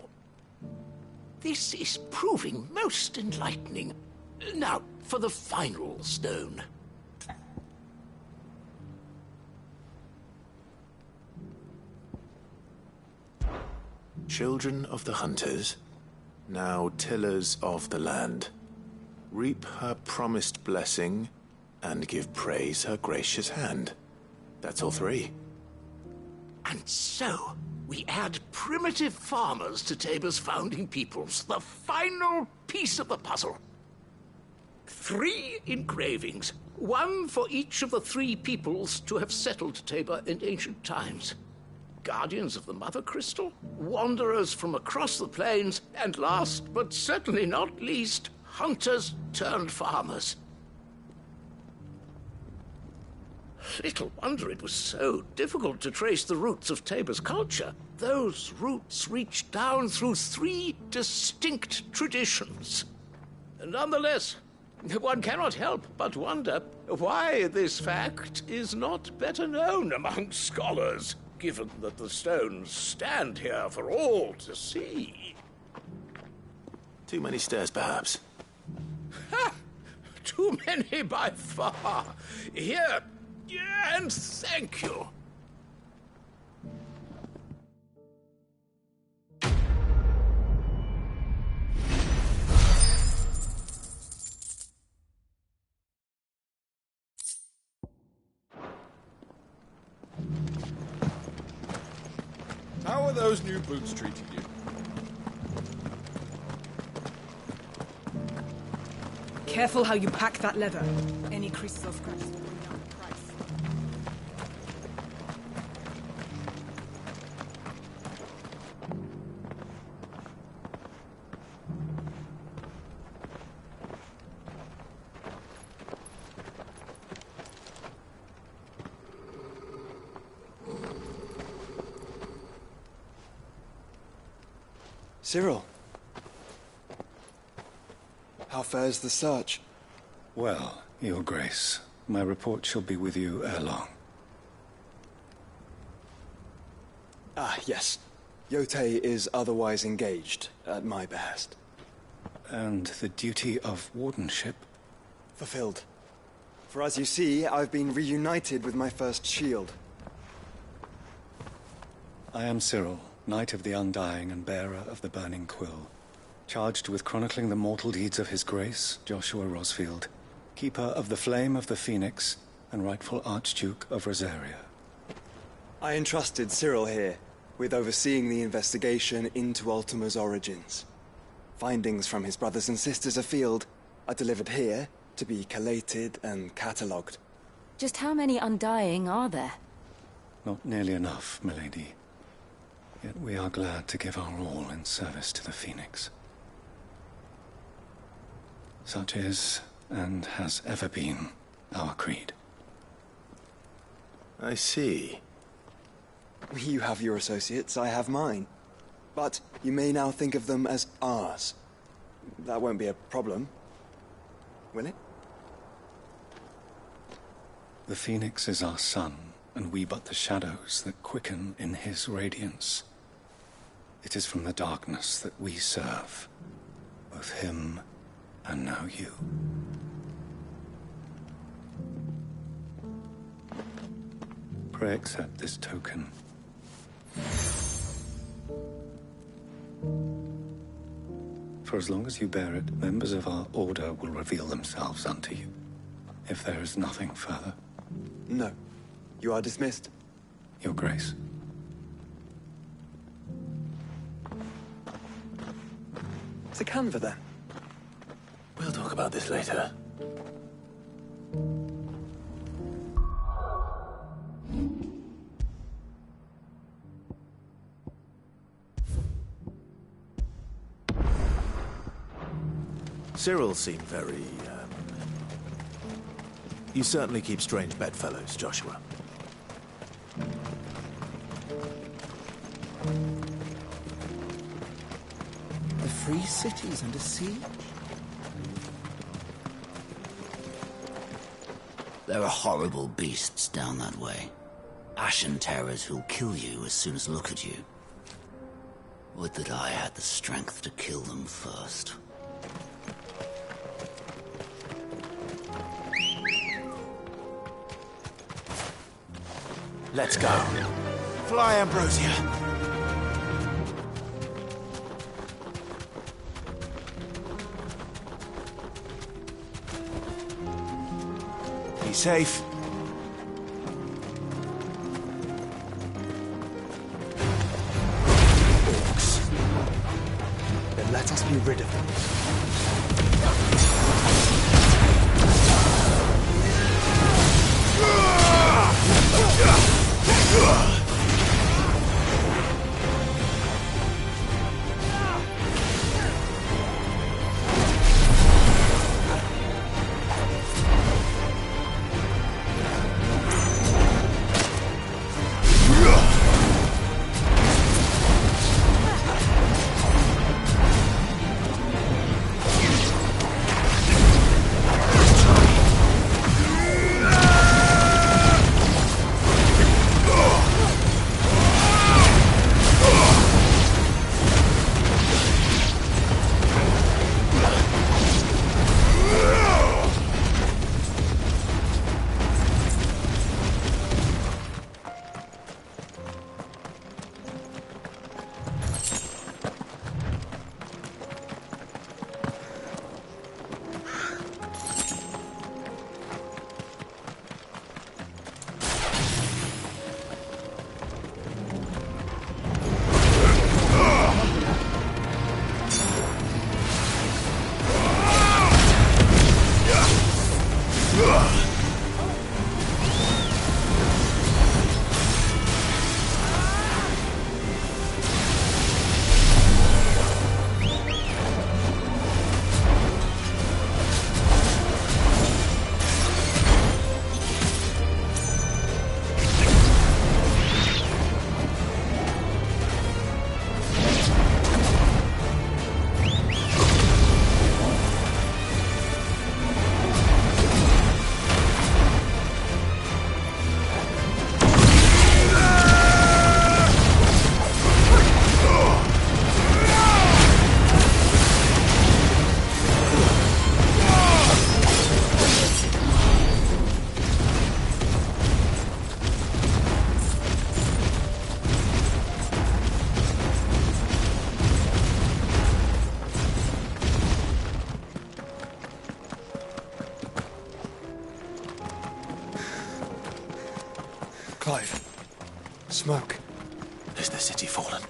This is proving most enlightening. Now, for the final stone. Children of the hunters, now tillers of the land, reap her promised blessing and give praise her gracious hand. That's all three. And so, we add primitive farmers to Tabor's founding peoples, the final piece of the puzzle. 3 engravings, 1 for each of the 3 peoples to have settled Tabor in ancient times. Guardians of the Mother Crystal, wanderers from across the plains, and last but certainly not least, hunters turned farmers. Little wonder it was so difficult to trace the roots of Tabor's culture. Those roots reached down through 3 distinct traditions. Nonetheless, one cannot help but wonder why this fact is not better known among scholars, given that the stones stand here for all to see. Too many stairs, perhaps. Ha! Too many by far. Here, and thank you. How are those new boots treating you? Careful how you pack that leather. Any creases or scratches will bring down the price. Cyril. How fares the search? Well, Your Grace, my report shall be with you ere long. Ah, yes. Yotei is otherwise engaged, at my behest. And the duty of wardenship? Fulfilled. For as you see, I've been reunited with my first shield. I am Cyril, Knight of the Undying and bearer of the Burning Quill, charged with chronicling the mortal deeds of His Grace, Joshua Rosfield, Keeper of the Flame of the Phoenix and rightful Archduke of Rosaria. I entrusted Cyril here with overseeing the investigation into Ultima's origins. Findings from his brothers and sisters afield are delivered here to be collated and catalogued. Just how many Undying are there? Not nearly enough, milady. Yet we are glad to give our all in service to the Phoenix. Such is, and has ever been, our creed. I see. You have your associates, I have mine. But you may now think of them as ours. That won't be a problem, will it? The Phoenix is our sun, and we but the shadows that quicken in his radiance. It is from the darkness that we serve, both him and now you. Pray accept this token. For as long as you bear it, members of our order will reveal themselves unto you. If there is nothing further. No. You are dismissed. Your Grace. to Canva, then? We'll talk about this later. Cyril seemed very, You certainly keep strange bedfellows, Joshua. The free city's under siege? There are horrible beasts down that way. Ashen terrors who'll kill you as soon as look at you. Would that I had the strength to kill them first. Let's go. Fly, Ambrosia. Be safe. Orcs. Then let us be rid of them. Clive. Smoke. Is the city fallen?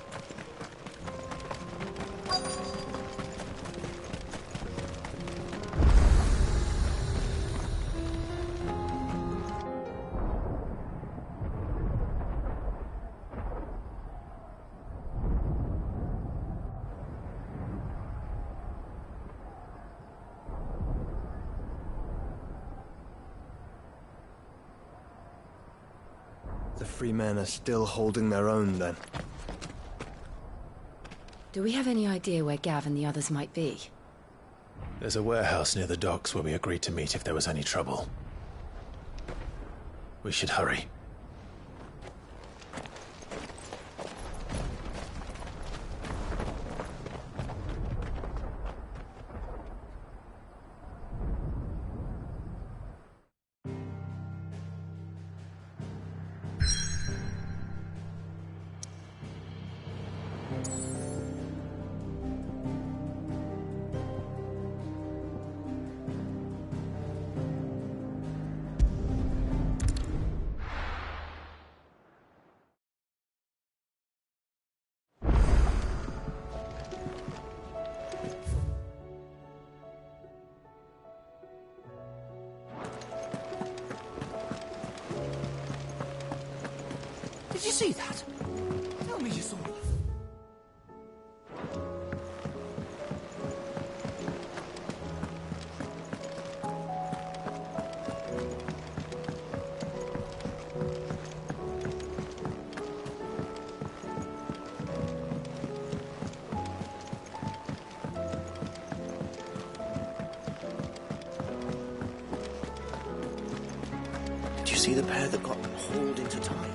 The free men are still holding their own, then. Do we have any idea where Gav and the others might be? There's a warehouse near the docks where we agreed to meet if there was any trouble. We should hurry. you see that? Tell me you saw that. Did you see the pair that got hauled into tires?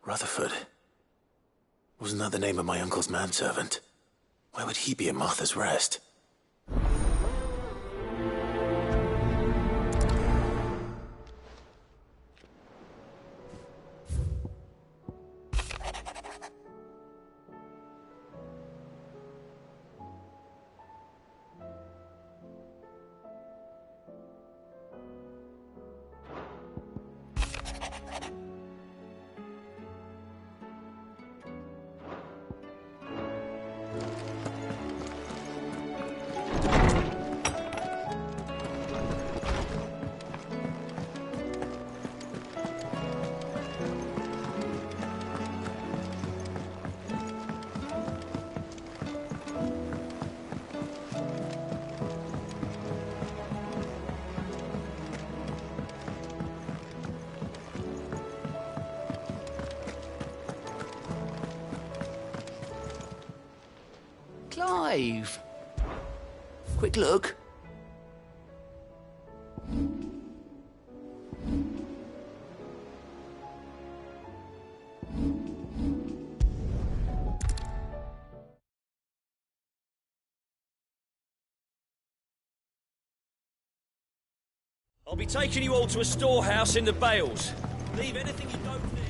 Rutherford. Wasn't that the name of my uncle's manservant? Why would he be at Martha's Rest? Clive! Quick look. I'll be taking you all to a storehouse in the Bales. Leave anything you don't need.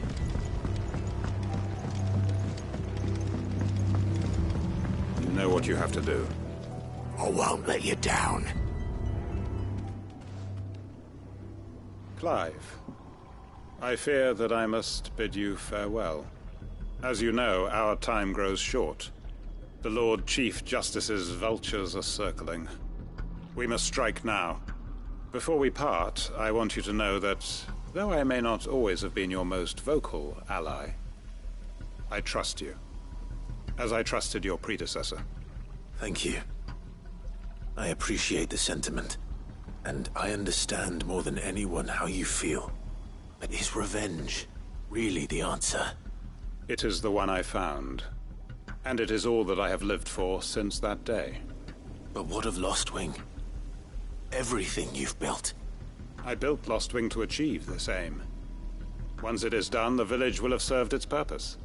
You know what you have to do. I won't let you down. Clive, I fear that I must bid you farewell. As you know, our time grows short. The Lord Chief Justice's vultures are circling. We must strike now. Before we part, I want you to know that, though I may not always have been your most vocal ally, I trust you, as I trusted your predecessor. Thank you. I appreciate the sentiment, and I understand more than anyone how you feel. But is revenge really the answer? It is the one I found, and it is all that I have lived for since that day. But what of Lostwing? Everything you've built. I built Lostwing to achieve this aim. Once it is done, the village will have served its purpose.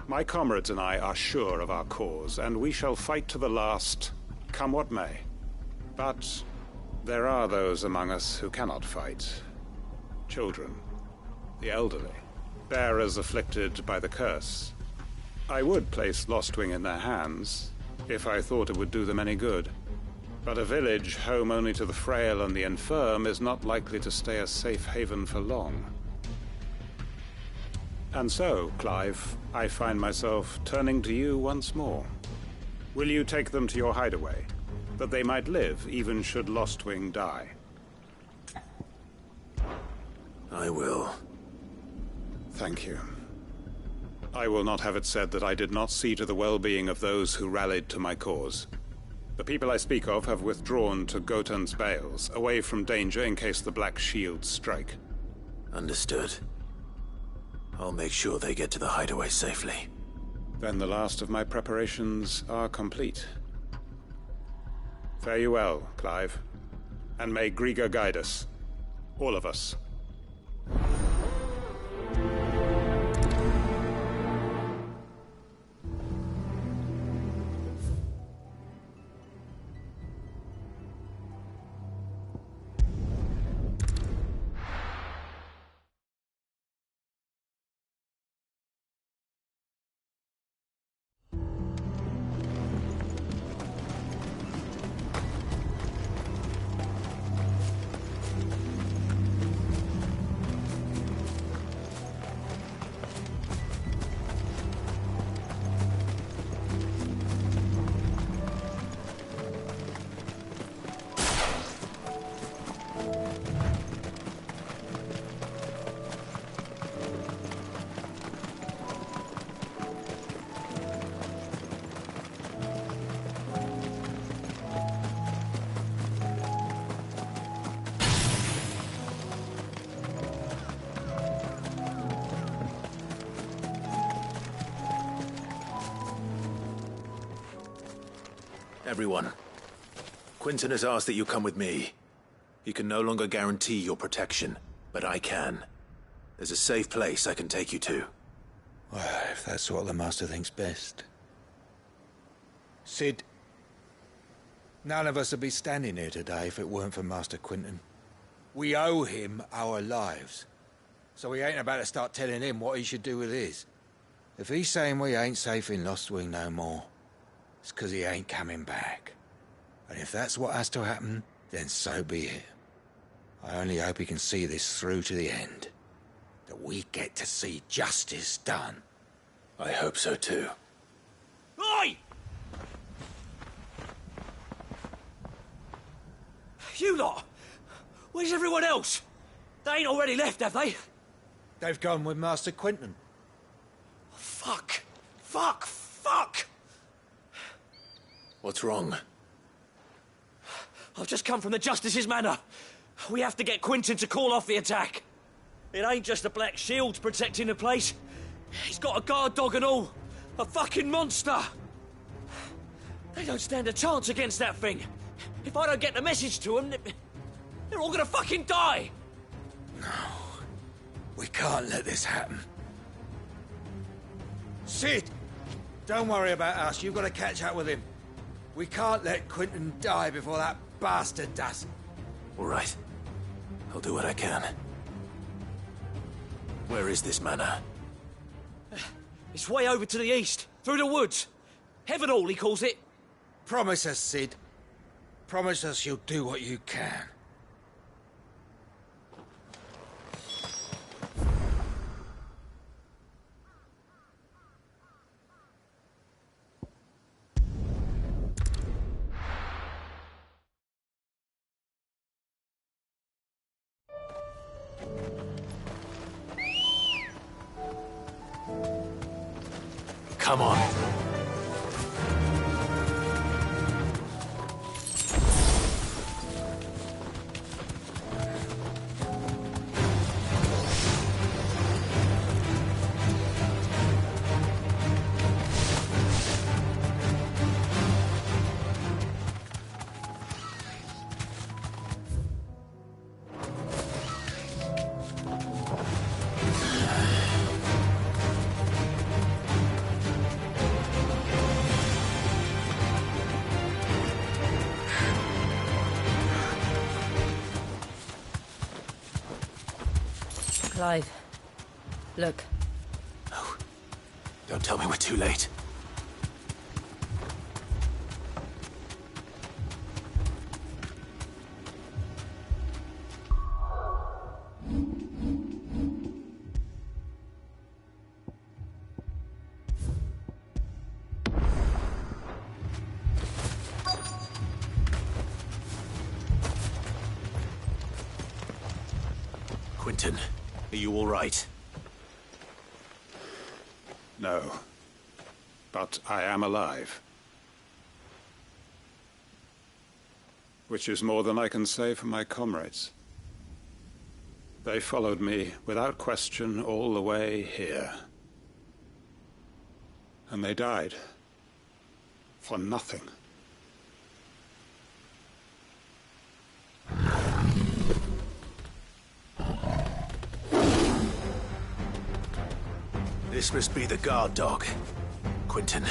My comrades and I are sure of our cause, and we shall fight to the last, come what may. But there are those among us who cannot fight. Children, the elderly, bearers afflicted by the curse. I would place Lostwing in their hands, if I thought it would do them any good. But a village home only to the frail and the infirm is not likely to stay a safe haven for long. And so, Clive, I find myself turning to you once more. Will you take them to your hideaway, that they might live even should Lostwing die? I will. Thank you. I will not have it said that I did not see to the well-being of those who rallied to my cause. The people I speak of have withdrawn to Gotan's Bales, away from danger in case the Black Shields strike. Understood. I'll make sure they get to the hideaway safely. Then the last of my preparations are complete. Fare you well, Clive. And may Griga guide us. All of us. Everyone, Quinton has asked that you come with me. He can no longer guarantee your protection, but I can. There's a safe place I can take you to. Well, if that's what the Master thinks best. Sid, none of us would be standing here today if it weren't for Master Quinton. We owe him our lives. So we ain't about to start telling him what he should do with his. If he's saying we ain't safe in Lostwing no more, it's 'cause he ain't coming back. And if that's what has to happen, then so be it. I only hope he can see this through to the end. That we get to see justice done. I hope so too. Oi! You lot! Where's everyone else? They ain't already left, have they? They've gone with Master Quinton. Fuck! Fuck! Fuck! What's wrong? I've just come from the Justice's manor. We have to get Quinton to call off the attack. It ain't just the Black Shields protecting the place. He's got a guard dog and all. A fucking monster. They don't stand a chance against that thing. If I don't get the message to them, they're all gonna fucking die. No. We can't let this happen. Sid! Don't worry about us. You've got to catch up with him. We can't let Quinton die before that bastard does. All right. I'll do what I can. Where is this manor? It's way over to the east, through the woods. Heavenhall, he calls it. Promise us, Sid. Promise us you'll do what you can. Come on. Clive, look. No. Don't tell me we're too late. Quentin, are you all right? No. But I am alive. Which is more than I can say for my comrades. They followed me without question all the way here. And they died. For nothing. This must be the guard dog. Quentin.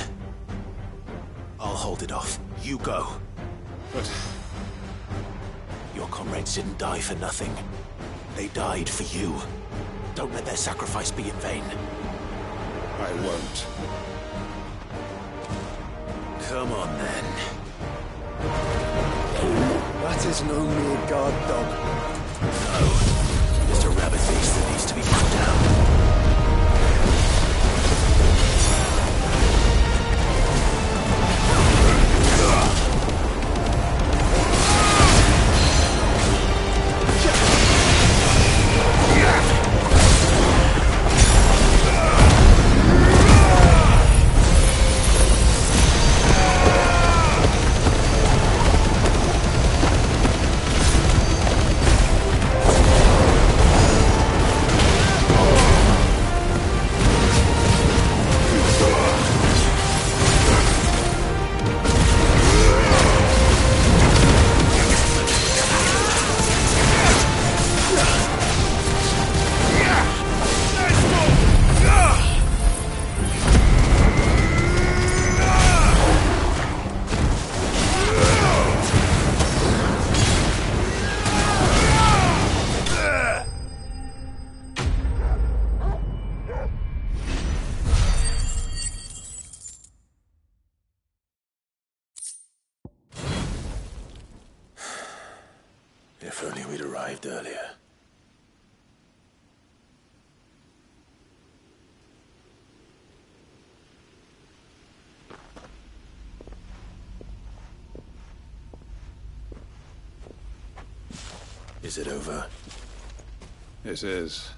I'll hold it off. You go. But... your comrades didn't die for nothing. They died for you. Don't let their sacrifice be in vain. I won't. Come on, then. That is no mere guard dog. No. Just a rabbit beast that needs to be put down. If only we'd arrived earlier. Is it over? It is.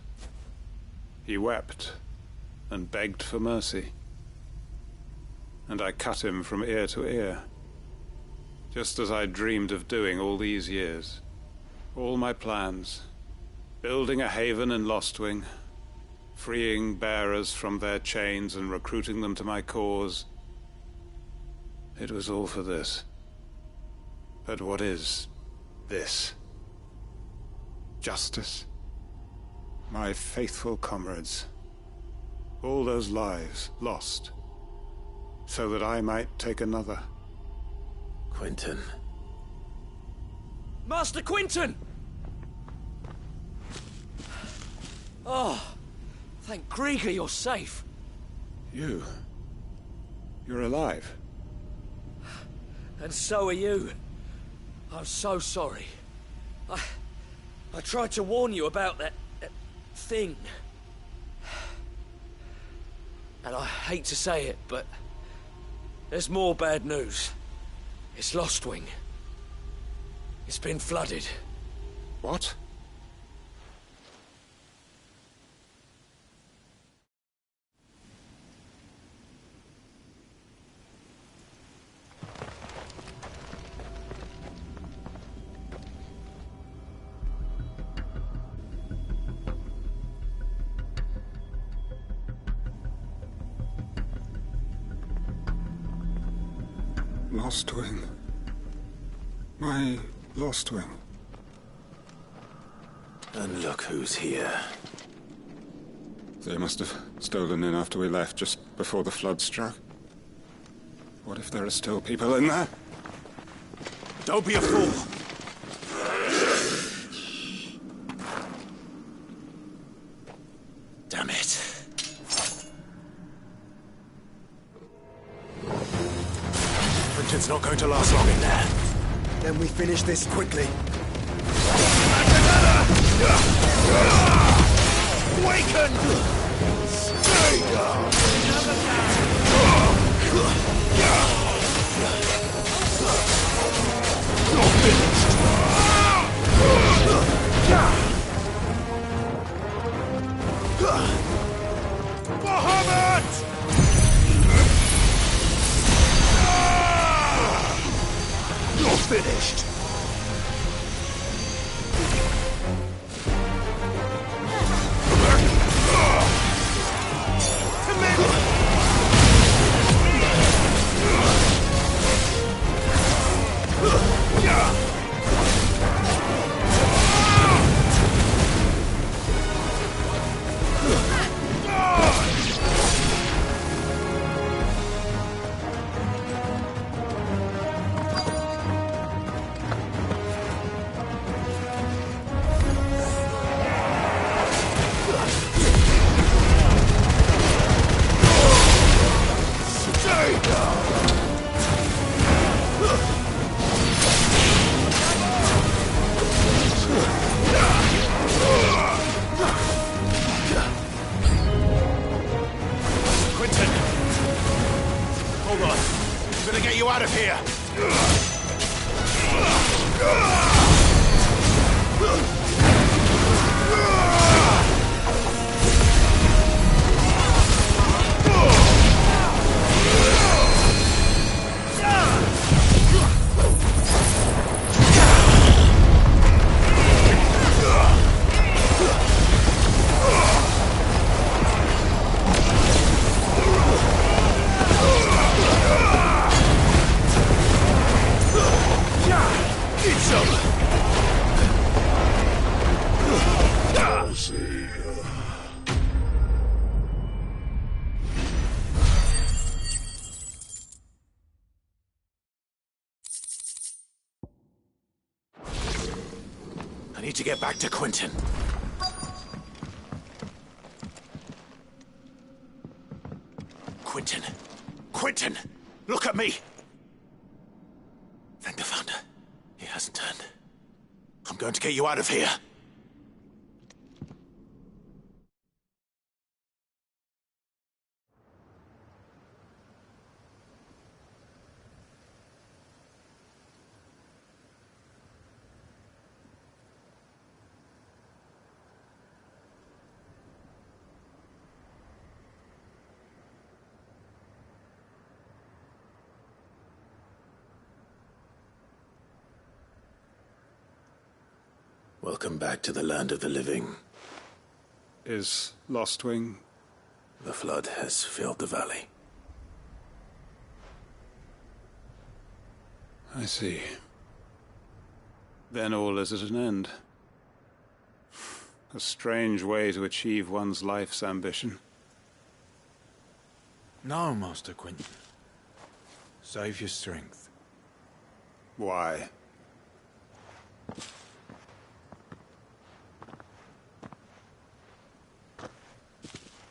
He wept and begged for mercy. And I cut him from ear to ear. Just as I dreamed of doing all these years. All my plans. Building a haven in Lostwing. Freeing bearers from their chains and recruiting them to my cause. It was all for this. But what is this? Justice? My faithful comrades. All those lives lost. So that I might take another. Quentin. Master Quentin! Oh, thank Grieger you're safe. You're alive. And so are you. I'm so sorry. I tried to warn you about that thing. And I hate to say it, but there's more bad news. It's Lostwing. It's been flooded. What? Lostwing. My Lostwing. And look who's here. They must have stolen in after we left, just before the flood struck. What if there are still people in there? Don't be a fool! Quinton's not going to last long in there. Then we finish this quickly. Awaken! You're finished! Bahamut! You're finished! Out of here! I need to get back to Quinton. Quinton! Quinton! Look at me! Thank the Founder. He hasn't turned. I'm going to get you out of here. Welcome back to the land of the living. Is Lostwing? The flood has filled the valley. I see. Then all is at an end. A strange way to achieve one's life's ambition. No, Master Quinton. Save your strength. Why?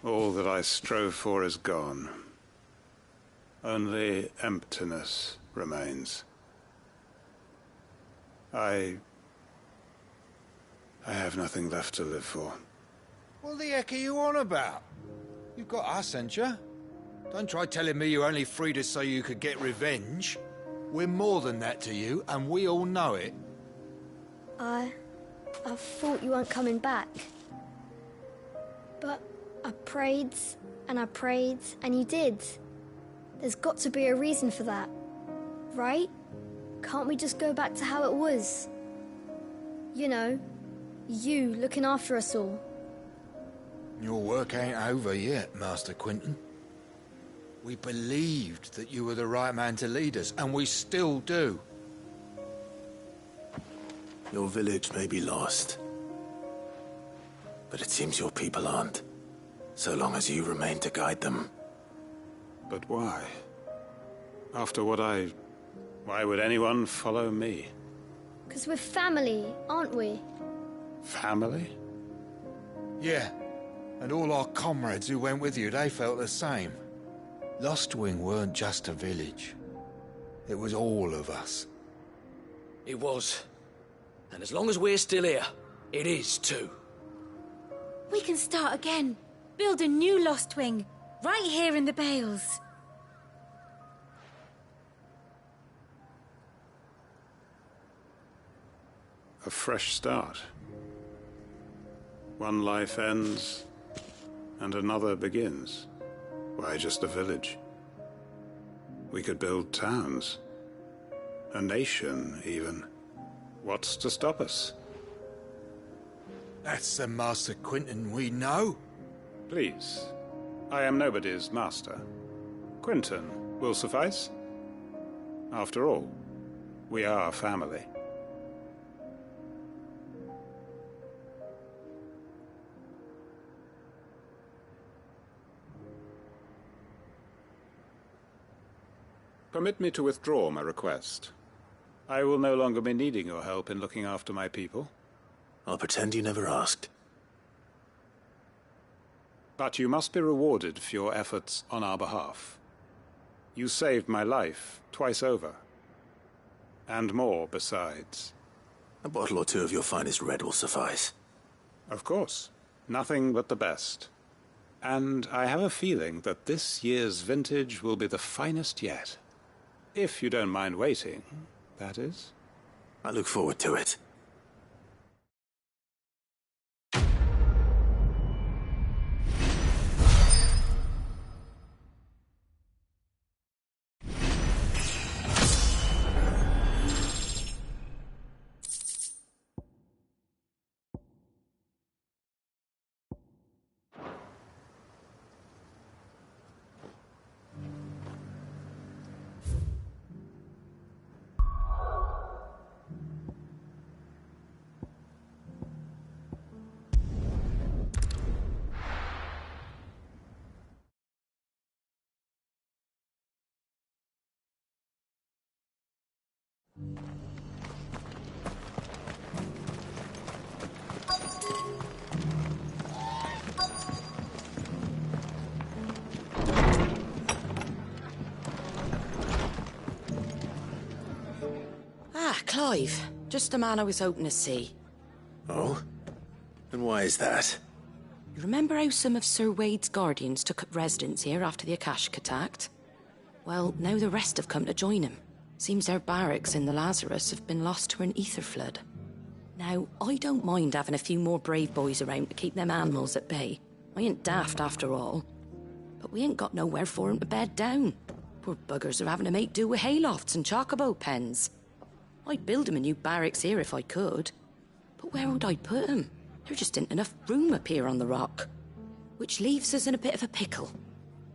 All that I strove for is gone. Only emptiness remains. I have nothing left to live for. What the heck are you on about? You've got us, ain't you? Don't try telling me you only freed us so you could get revenge. We're more than that to you, and we all know it. I thought you weren't coming back. But I prayed, and you did. There's got to be a reason for that, right? Can't we just go back to how it was? You know, you looking after us all. Your work ain't over yet, Master Quinton. We believed that you were the right man to lead us, and we still do. Your village may be lost, but it seems your people aren't, so long as you remain to guide them. But why? After what why would anyone follow me? 'Cause we're family, aren't we? Family? Yeah, and all our comrades who went with you, they felt the same. Lostwing weren't just a village. It was all of us. It was. And as long as we're still here, it is too. We can start again. Build a new Lost Wing. Right here in the Bales. A fresh start. One life ends, and another begins. Why just a village? We could build towns. A nation, even. What's to stop us? That's the Master Quinton we know. Please. I am nobody's master. Quinton will suffice. After all, we are family. Permit me to withdraw my request. I will no longer be needing your help in looking after my people. I'll pretend you never asked. But you must be rewarded for your efforts on our behalf. You saved my life twice over. And more besides. A bottle or two of your finest red will suffice. Of course. Nothing but the best. And I have a feeling that this year's vintage will be the finest yet. If you don't mind waiting, that is. I look forward to it. Clive. Just the man I was hoping to see. Oh? And why is that? You remember how some of Sir Wade's guardians took up residence here after the Akashic attacked? Well, now the rest have come to join him. Seems their barracks in the Lazarus have been lost to an ether flood. Now, I don't mind having a few more brave boys around to keep them animals at bay. I ain't daft after all. But we ain't got nowhere for 'em to bed down. Poor buggers are having to make do with haylofts and chocobo pens. I'd build 'em a new barracks here if I could. But where would I put 'em? There just ain't enough room up here on the rock. Which leaves us in a bit of a pickle.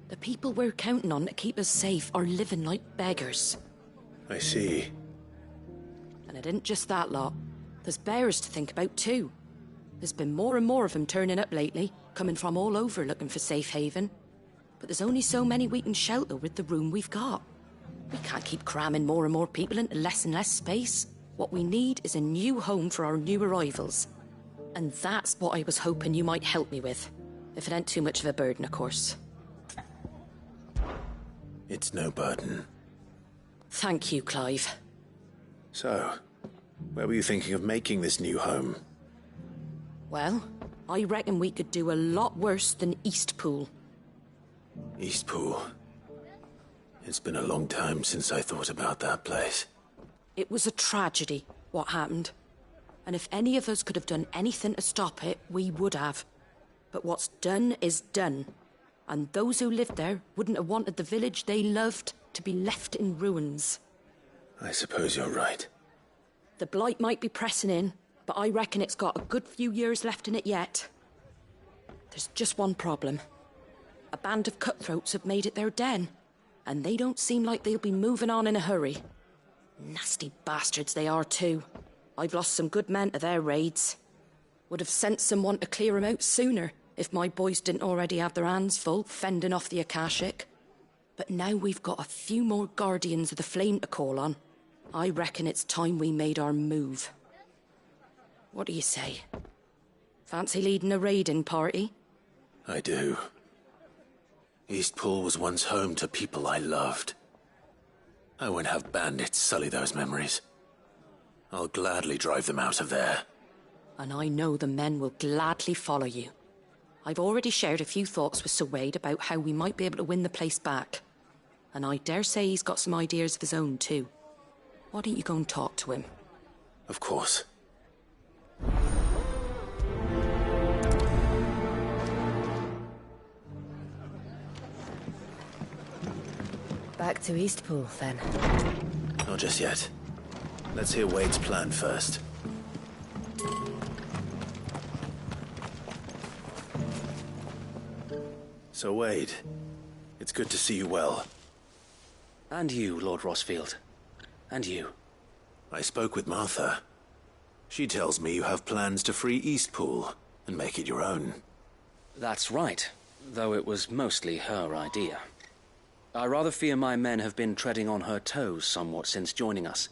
The people we're counting on to keep us safe are living like beggars. I see. And it ain't just that lot. There's bears to think about too. There's been more and more of them turning up lately, coming from all over looking for safe haven. But there's only so many we can shelter with the room we've got. We can't keep cramming more and more people into less and less space. What we need is a new home for our new arrivals. And that's what I was hoping you might help me with. If it ain't too much of a burden, of course. It's no burden. Thank you, Clive. So, where were you thinking of making this new home? Well, I reckon we could do a lot worse than Eastpool. Eastpool. It's been a long time since I thought about that place. It was a tragedy, what happened. And if any of us could have done anything to stop it, we would have. But what's done is done. And those who lived there wouldn't have wanted the village they loved to be left in ruins. I suppose you're right. The blight might be pressing in, but I reckon it's got a good few years left in it yet. There's just one problem. A band of cutthroats have made it their den, and they don't seem like they'll be moving on in a hurry. Nasty bastards they are too. I've lost some good men to their raids. Would have sent someone to clear 'em out sooner if my boys didn't already have their hands full fending off the Akashic. But now we've got a few more guardians of the flame to call on. I reckon it's time we made our move. What do you say? Fancy leading a raiding party? I do. Eastpool was once home to people I loved. I won't have bandits sully those memories. I'll gladly drive them out of there. And I know the men will gladly follow you. I've already shared a few thoughts with Sir Wade about how we might be able to win the place back. And I dare say he's got some ideas of his own too. Why don't you go and talk to him? Of course. Back to Eastpool, then. Not just yet. Let's hear Wade's plan first. So, Wade, it's good to see you well. And you, Lord Rosfield. And you. I spoke with Martha. She tells me you have plans to free Eastpool and make it your own. That's right, though it was mostly her idea. I rather fear my men have been treading on her toes somewhat since joining us,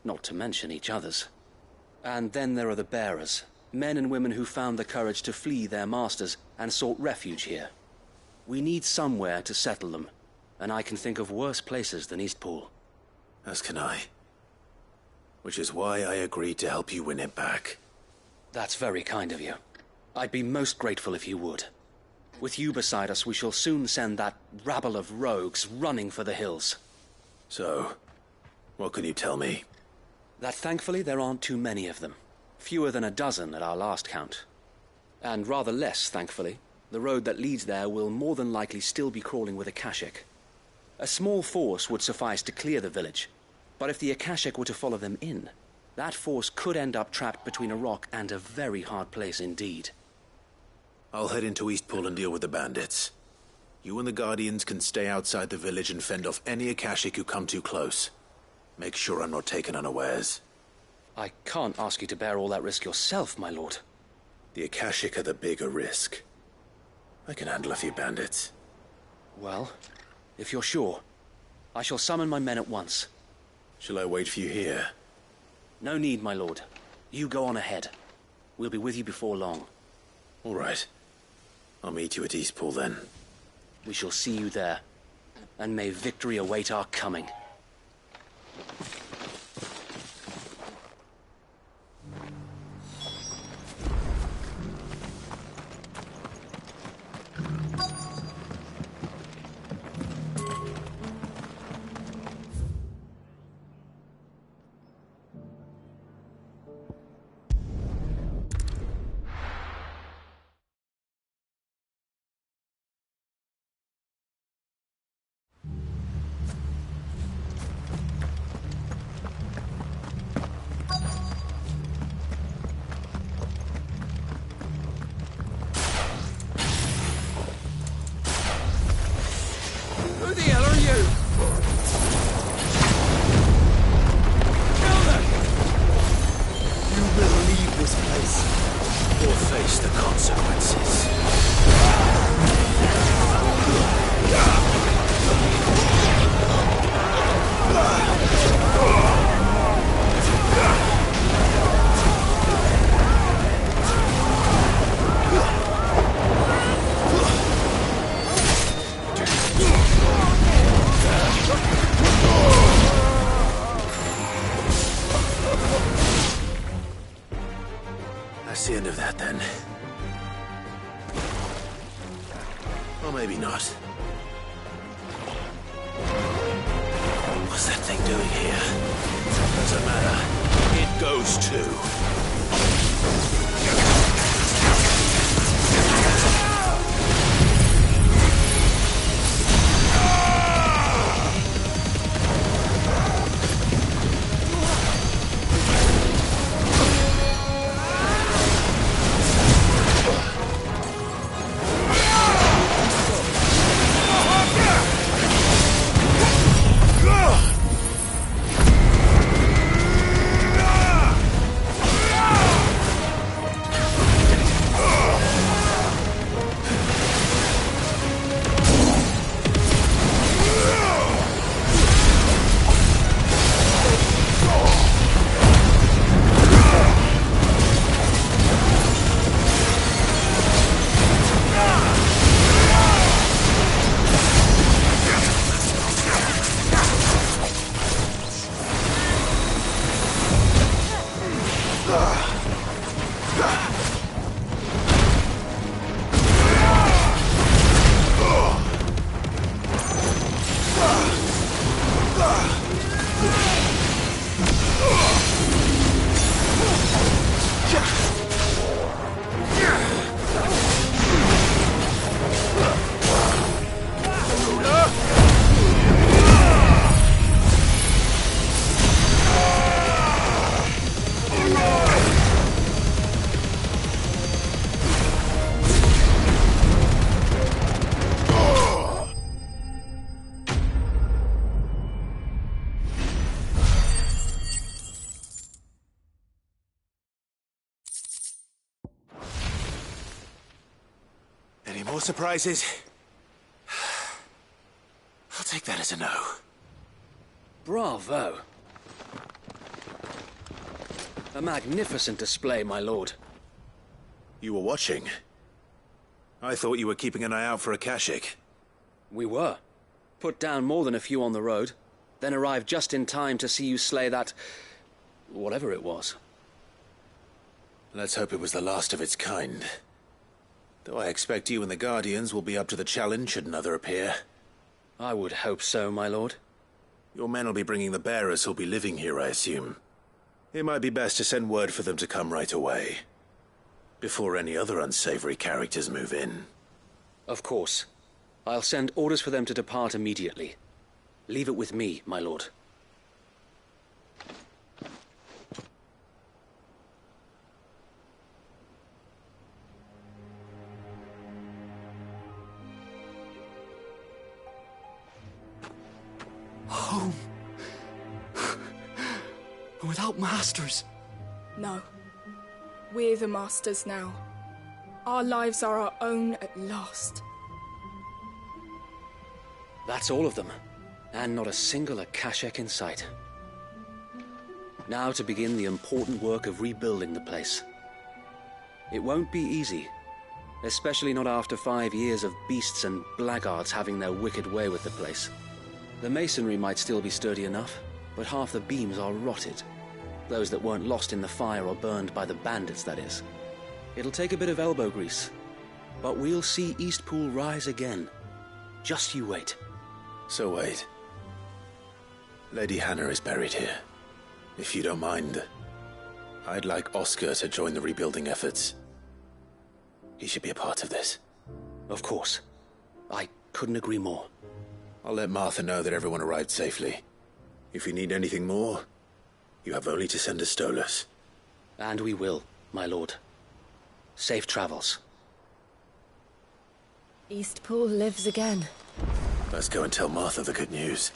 not to mention each other's. And then there are the bearers, men and women who found the courage to flee their masters and sought refuge here. We need somewhere to settle them, and I can think of worse places than Eastpool. As can I. Which is why I agreed to help you win it back. That's very kind of you. I'd be most grateful if you would. With you beside us, we shall soon send that rabble of rogues running for the hills. So, what can you tell me? That thankfully there aren't too many of them. Fewer than a dozen at our last count. And rather less, thankfully. The road that leads there will more than likely still be crawling with Akashic. A small force would suffice to clear the village, but if the Akashic were to follow them in, that force could end up trapped between a rock and a very hard place indeed. I'll head into Eastpool and deal with the bandits. You and the Guardians can stay outside the village and fend off any Akashic who come too close. Make sure I'm not taken unawares. I can't ask you to bear all that risk yourself, my lord. The Akashic are the bigger risk. I can handle a few bandits. Well, if you're sure, I shall summon my men at once. Shall I wait for you here? No need, my lord. You go on ahead. We'll be with you before long. All right. I'll meet you at Eastpool then. We shall see you there. And may victory await our coming. Who the hell are you? Kill them! You will leave this place or face the consequences. That's the end of that, then. Or maybe not. What's that thing doing here? Doesn't matter. It goes too. Any more surprises? I'll take that as a no. Bravo. A magnificent display, my lord. You were watching? I thought you were keeping an eye out for a Kashik. We were. Put down more than a few on the road, then arrived just in time to see you slay that... whatever it was. Let's hope it was the last of its kind. Though I expect you and the Guardians will be up to the challenge should another appear. I would hope so, my lord. Your men will be bringing the bearers who'll be living here, I assume. It might be best to send word for them to come right away, before any other unsavory characters move in. Of course. I'll send orders for them to depart immediately. Leave it with me, my lord. Home. Without masters. No. We're the masters now. Our lives are our own at last. That's all of them. And not a single Akashek in sight. Now to begin the important work of rebuilding the place. It won't be easy. Especially not after 5 years of beasts and blackguards having their wicked way with the place. The masonry might still be sturdy enough, but half the beams are rotted. Those that weren't lost in the fire or burned by the bandits, that is. It'll take a bit of elbow grease, but we'll see Eastpool rise again. Just you wait. So wait. Lady Hannah is buried here. If you don't mind, I'd like Oscar to join the rebuilding efforts. He should be a part of this. Of course. I couldn't agree more. I'll let Martha know that everyone arrived safely. If you need anything more, you have only to send a Stolas. And we will, my lord. Safe travels. Eastpool lives again. Let's go and tell Martha the good news.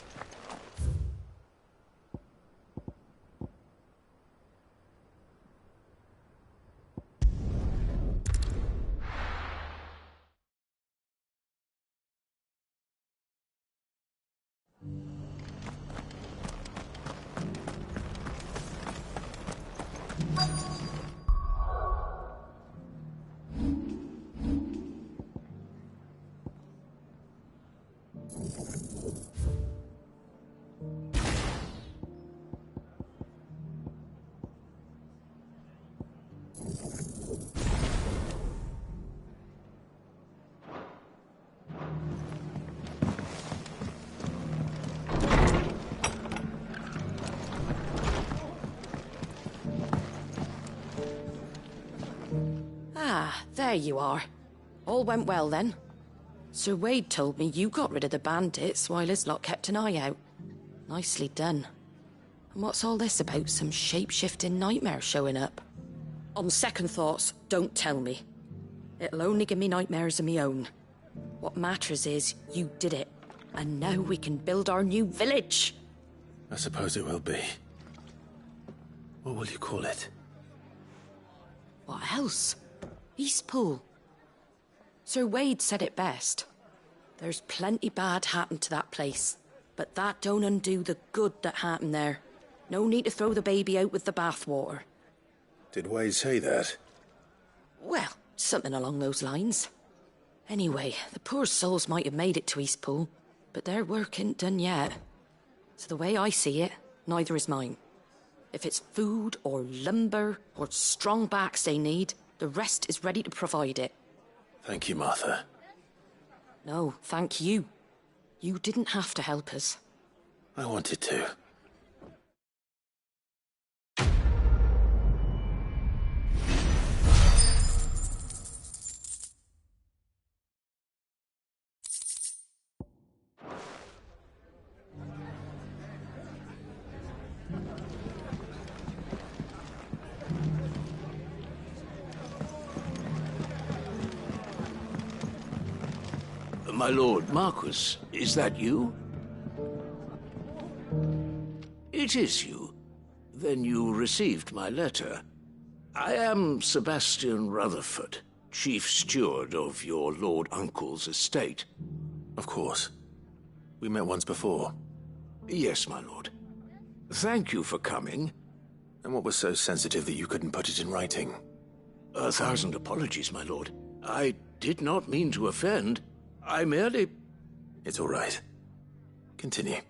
There you are. All went well then. Sir Wade told me you got rid of the bandits while his lot kept an eye out. Nicely done. And what's all this about some shape-shifting nightmare showing up? On second thoughts, don't tell me. It'll only give me nightmares of me own. What matters is you did it. And now we can build our new village. I suppose it will be. What will you call it? What else? Eastpool. Sir Wade said it best. There's plenty bad happened to that place, but that don't undo the good that happened there. No need to throw the baby out with the bathwater. Did Wade say that? Well, something along those lines. Anyway, the poor souls might have made it to Eastpool, but their work ain't done yet. So the way I see it, neither is mine. If it's food or lumber or strong backs they need, the rest is ready to provide it. Thank you, Martha. No, thank you. You didn't have to help us. I wanted to. My lord Marquis, is that you? It is you. Then you received my letter. I am Sebastian Rutherford, chief steward of your lord uncle's estate. Of course. We met once before. Yes, my lord. Thank you for coming. And what was so sensitive that you couldn't put it in writing? 1,000 apologies, my lord. I did not mean to offend. I merely... It's all right. Continue.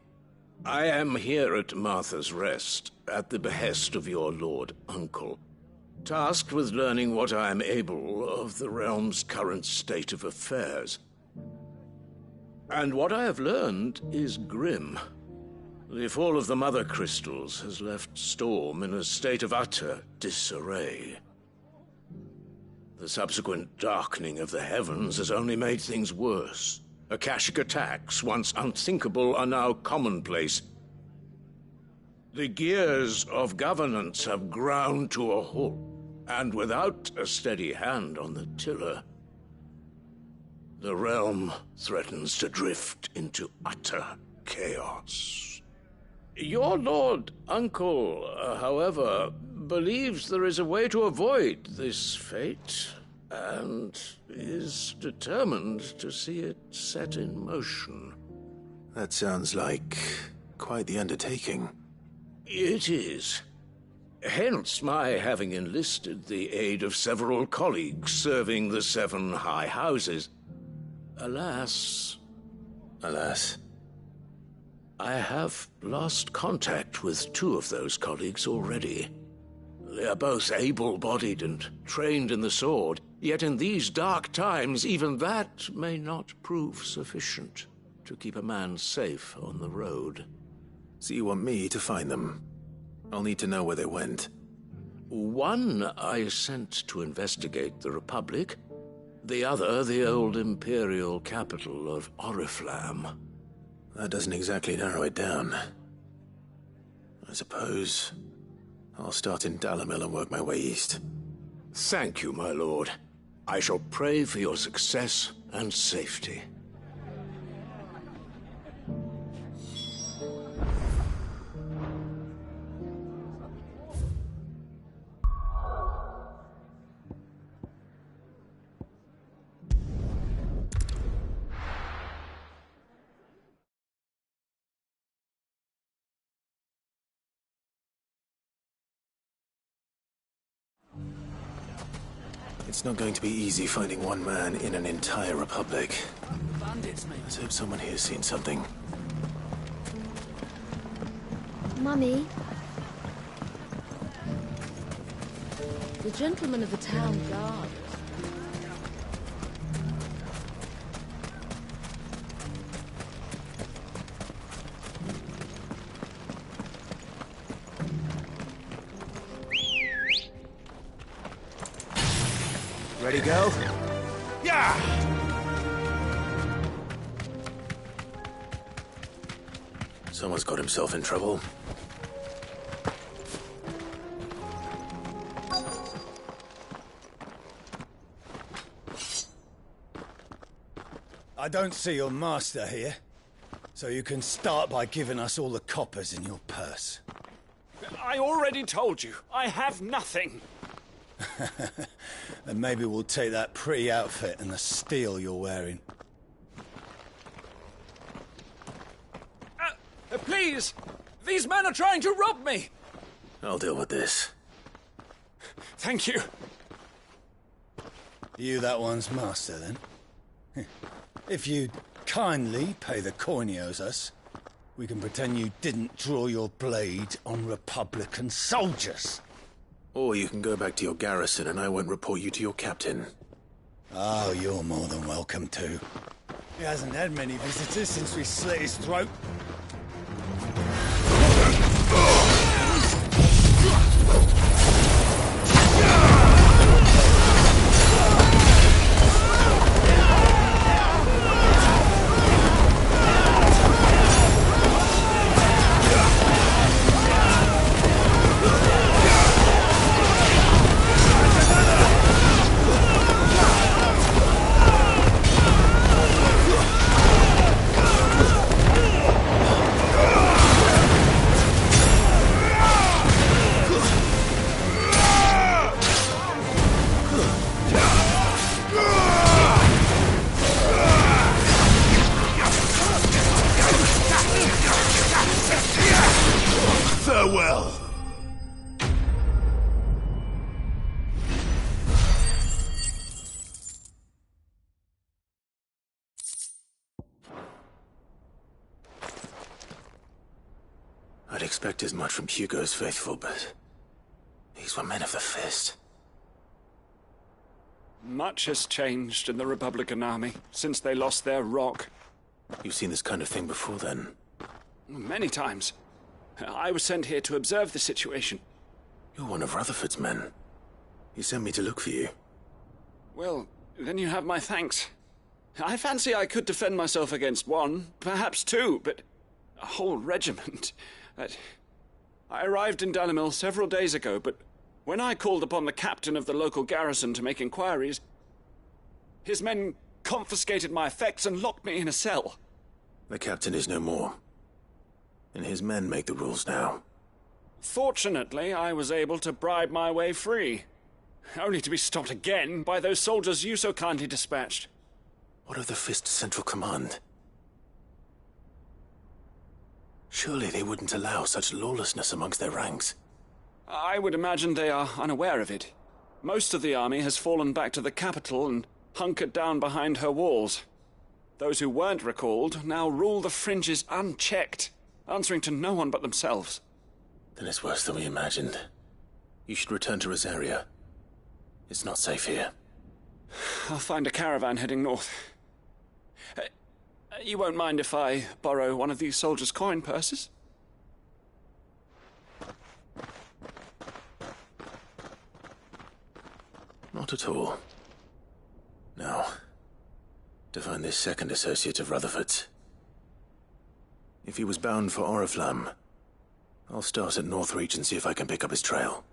I am here at Martha's Rest, at the behest of your lord uncle, tasked with learning what I am able of the realm's current state of affairs. And what I have learned is grim. The fall of the Mother Crystals has left Storm in a state of utter disarray. The subsequent darkening of the heavens has only made things worse. Akashic attacks, once unthinkable, are now commonplace. The gears of governance have ground to a halt, and without a steady hand on the tiller, the realm threatens to drift into utter chaos. Your lord uncle, however, believes there is a way to avoid this fate, and is determined to see it set in motion. That sounds like quite the undertaking. It is. Hence my having enlisted the aid of several colleagues serving the 7 high houses. Alas... Alas? I have lost contact with 2 of those colleagues already. They are both able-bodied and trained in the sword, yet in these dark times even that may not prove sufficient to keep a man safe on the road. So you want me to find them? I'll need to know where they went. One I sent to investigate the Republic, the other the old Imperial capital of Oriflamme. That doesn't exactly narrow it down. I suppose I'll start in Dalamil and work my way east. Thank you, my lord. I shall pray for your success and safety. It's not going to be easy finding one man in an entire republic. Bandits, mate. Let's hope someone here's seen something. Mummy? The gentleman of the town guard. Ready, go? Yeah! Someone's got himself in trouble. I don't see your master here, so you can start by giving us all the coppers in your purse. I already told you, I have nothing. And maybe we'll take that pretty outfit and the steel you're wearing. Please! These men are trying to rob me! I'll deal with this. Thank you. You that one's master, then? If you'd kindly pay the coin he owes us, We can pretend you didn't draw your blade on Republican soldiers. Or you can go back to your garrison and I won't report you to your captain. Oh, you're more than welcome to. He hasn't had many visitors since we slit his throat. Farewell. I'd expect as much from Hugo's faithful, but these were men of the fist. Much has changed in the Republican army since they lost their rock. You've seen this kind of thing before, then? Many times. I was sent here to observe the situation. You're one of Rutherford's men. He sent me to look for you. Well, then you have my thanks. I fancy I could defend myself against one, perhaps two, but a whole regiment. I arrived in Dunamil several days ago, but when I called upon the captain of the local garrison to make inquiries, his men confiscated my effects and locked me in a cell. The captain is no more, and his men make the rules now. Fortunately, I was able to bribe my way free, only to be stopped again by those soldiers you so kindly dispatched. What of the Fist's Central Command? Surely they wouldn't allow such lawlessness amongst their ranks. I would imagine they are unaware of it. Most of the army has fallen back to the capital and hunkered down behind her walls. Those who weren't recalled now rule the fringes unchecked, answering to no one but themselves. Then it's worse than we imagined. You should return to Rosaria. It's not safe here. I'll find a caravan heading north. You won't mind if I borrow one of these soldiers' coin purses? Not at all. Now, to find this second associate of Rutherford's. If he was bound for Oriflamme, I'll start at Northreach and see if I can pick up his trail.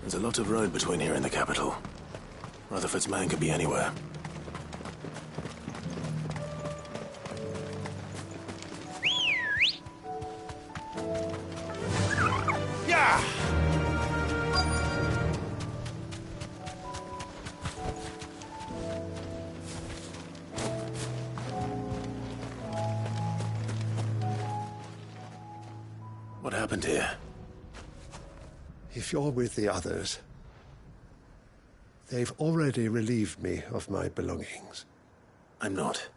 There's a lot of road between here and the capital. Rutherford's man could be anywhere. Yeah! What happened here? If you're with the others, they've already relieved me of my belongings. I'm not.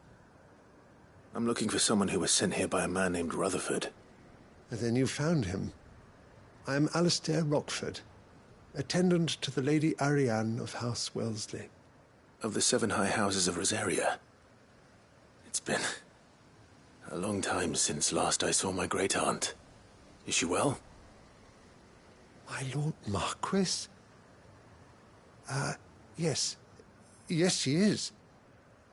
I'm looking for someone who was sent here by a man named Rutherford. And then you found him. I am Alistair Rockford, attendant to the Lady Ariane of House Wellesley. Of the 7 high houses of Rosaria. It's been a long time since last I saw my great-aunt. Is she well? My Lord Marquis? Yes. Yes, she is.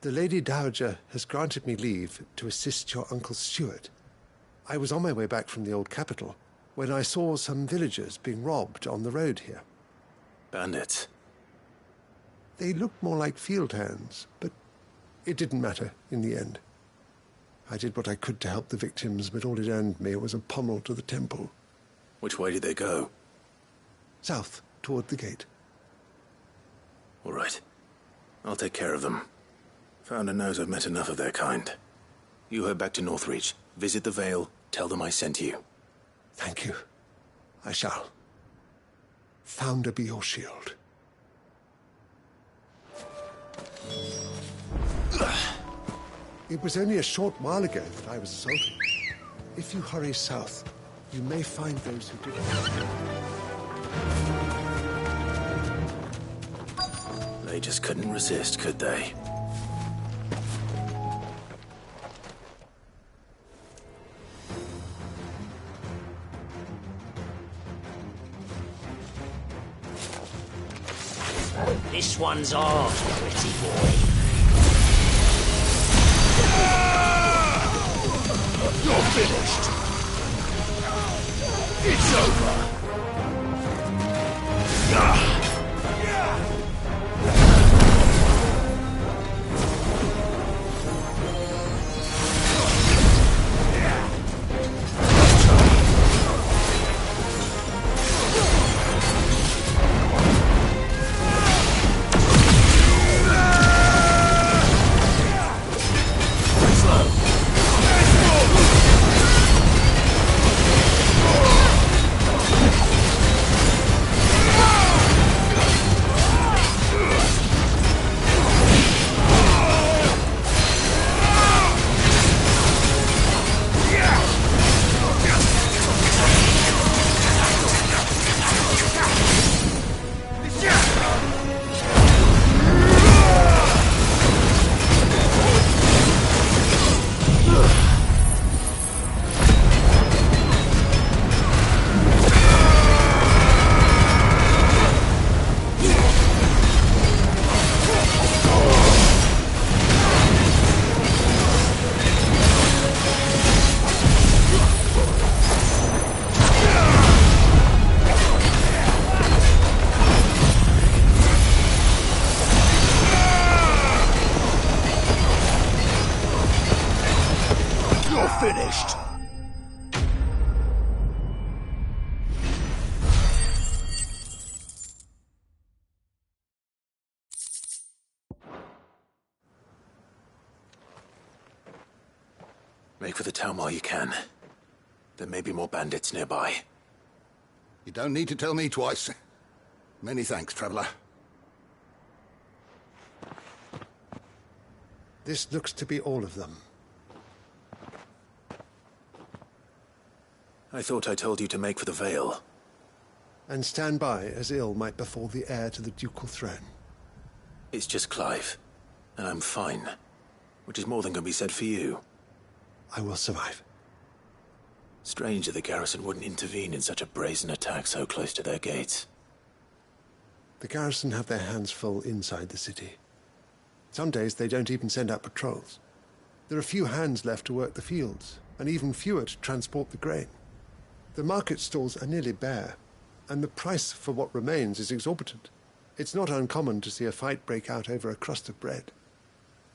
The Lady Dowager has granted me leave to assist your Uncle Stuart. I was on my way back from the old capital when I saw some villagers being robbed on the road here. Bandits? They looked more like field hands, but it didn't matter in the end. I did what I could to help the victims, but all it earned me was a pommel to the temple. Which way did they go? South, toward the gate. All right. I'll take care of them. Founder knows I've met enough of their kind. You head back to Northreach, visit the Vale, tell them I sent you. Thank you. I shall. Founder be your shield. It was only a short while ago that I was assaulted. If you hurry south, you may find those who did it. They just couldn't resist, could they? This one's ours, pretty boy. You're finished. It's over. Finished. Make for the town while you can. There may be more bandits nearby. You don't need to tell me twice. Many thanks, traveler. This looks to be all of them. I thought I told you to make for the Vale. And stand by as ill might befall the heir to the ducal throne. It's just Clive, and I'm fine. Which is more than can be said for you. I will survive. Strange that the garrison wouldn't intervene in such a brazen attack so close to their gates. The garrison have their hands full inside the city. Some days they don't even send out patrols. There are few hands left to work the fields, and even fewer to transport the grain. The market stalls are nearly bare, and the price for what remains is exorbitant. It's not uncommon to see a fight break out over a crust of bread.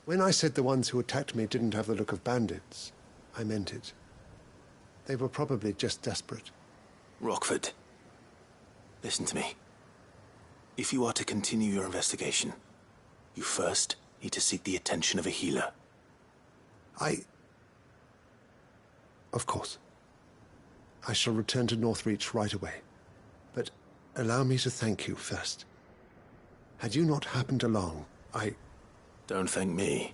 When I said the ones who attacked me didn't have the look of bandits, I meant it. They were probably just desperate. Rockford, listen to me. If you are to continue your investigation, you first need to seek the attention of a healer. Of course. I shall return to Northreach right away. But allow me to thank you first. Had you not happened along, Don't thank me.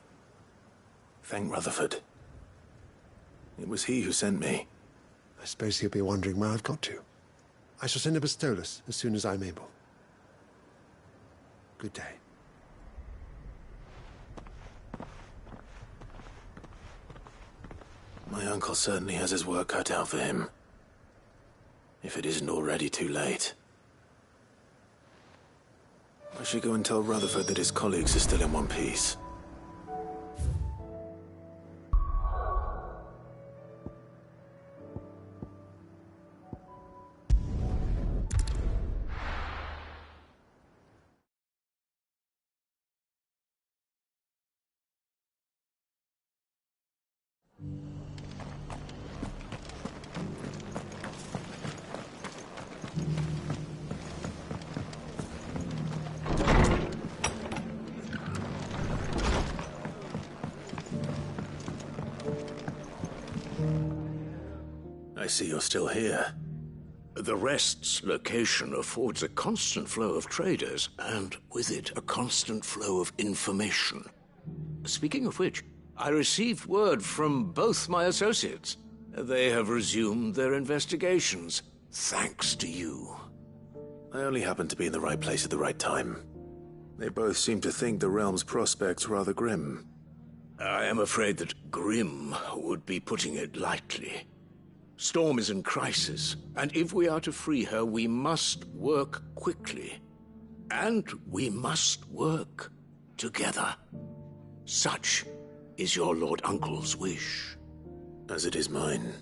Thank Rutherford. It was he who sent me. I suppose he'll be wondering where I've got to. I shall send a Pistolus as soon as I'm able. Good day. My uncle certainly has his work cut out for him. If it isn't already too late. I should go and tell Rutherford that his colleagues are still in one piece. I see you're still here. The Rest's location affords a constant flow of traders, and with it, a constant flow of information. Speaking of which, I received word from both my associates. They have resumed their investigations, thanks to you. I only happened to be in the right place at the right time. They both seem to think the realm's prospects rather grim. I am afraid that grim would be putting it lightly. Storm is in crisis, and if we are to free her, we must work quickly. And we must work together. Such is your Lord Uncle's wish. As it is mine.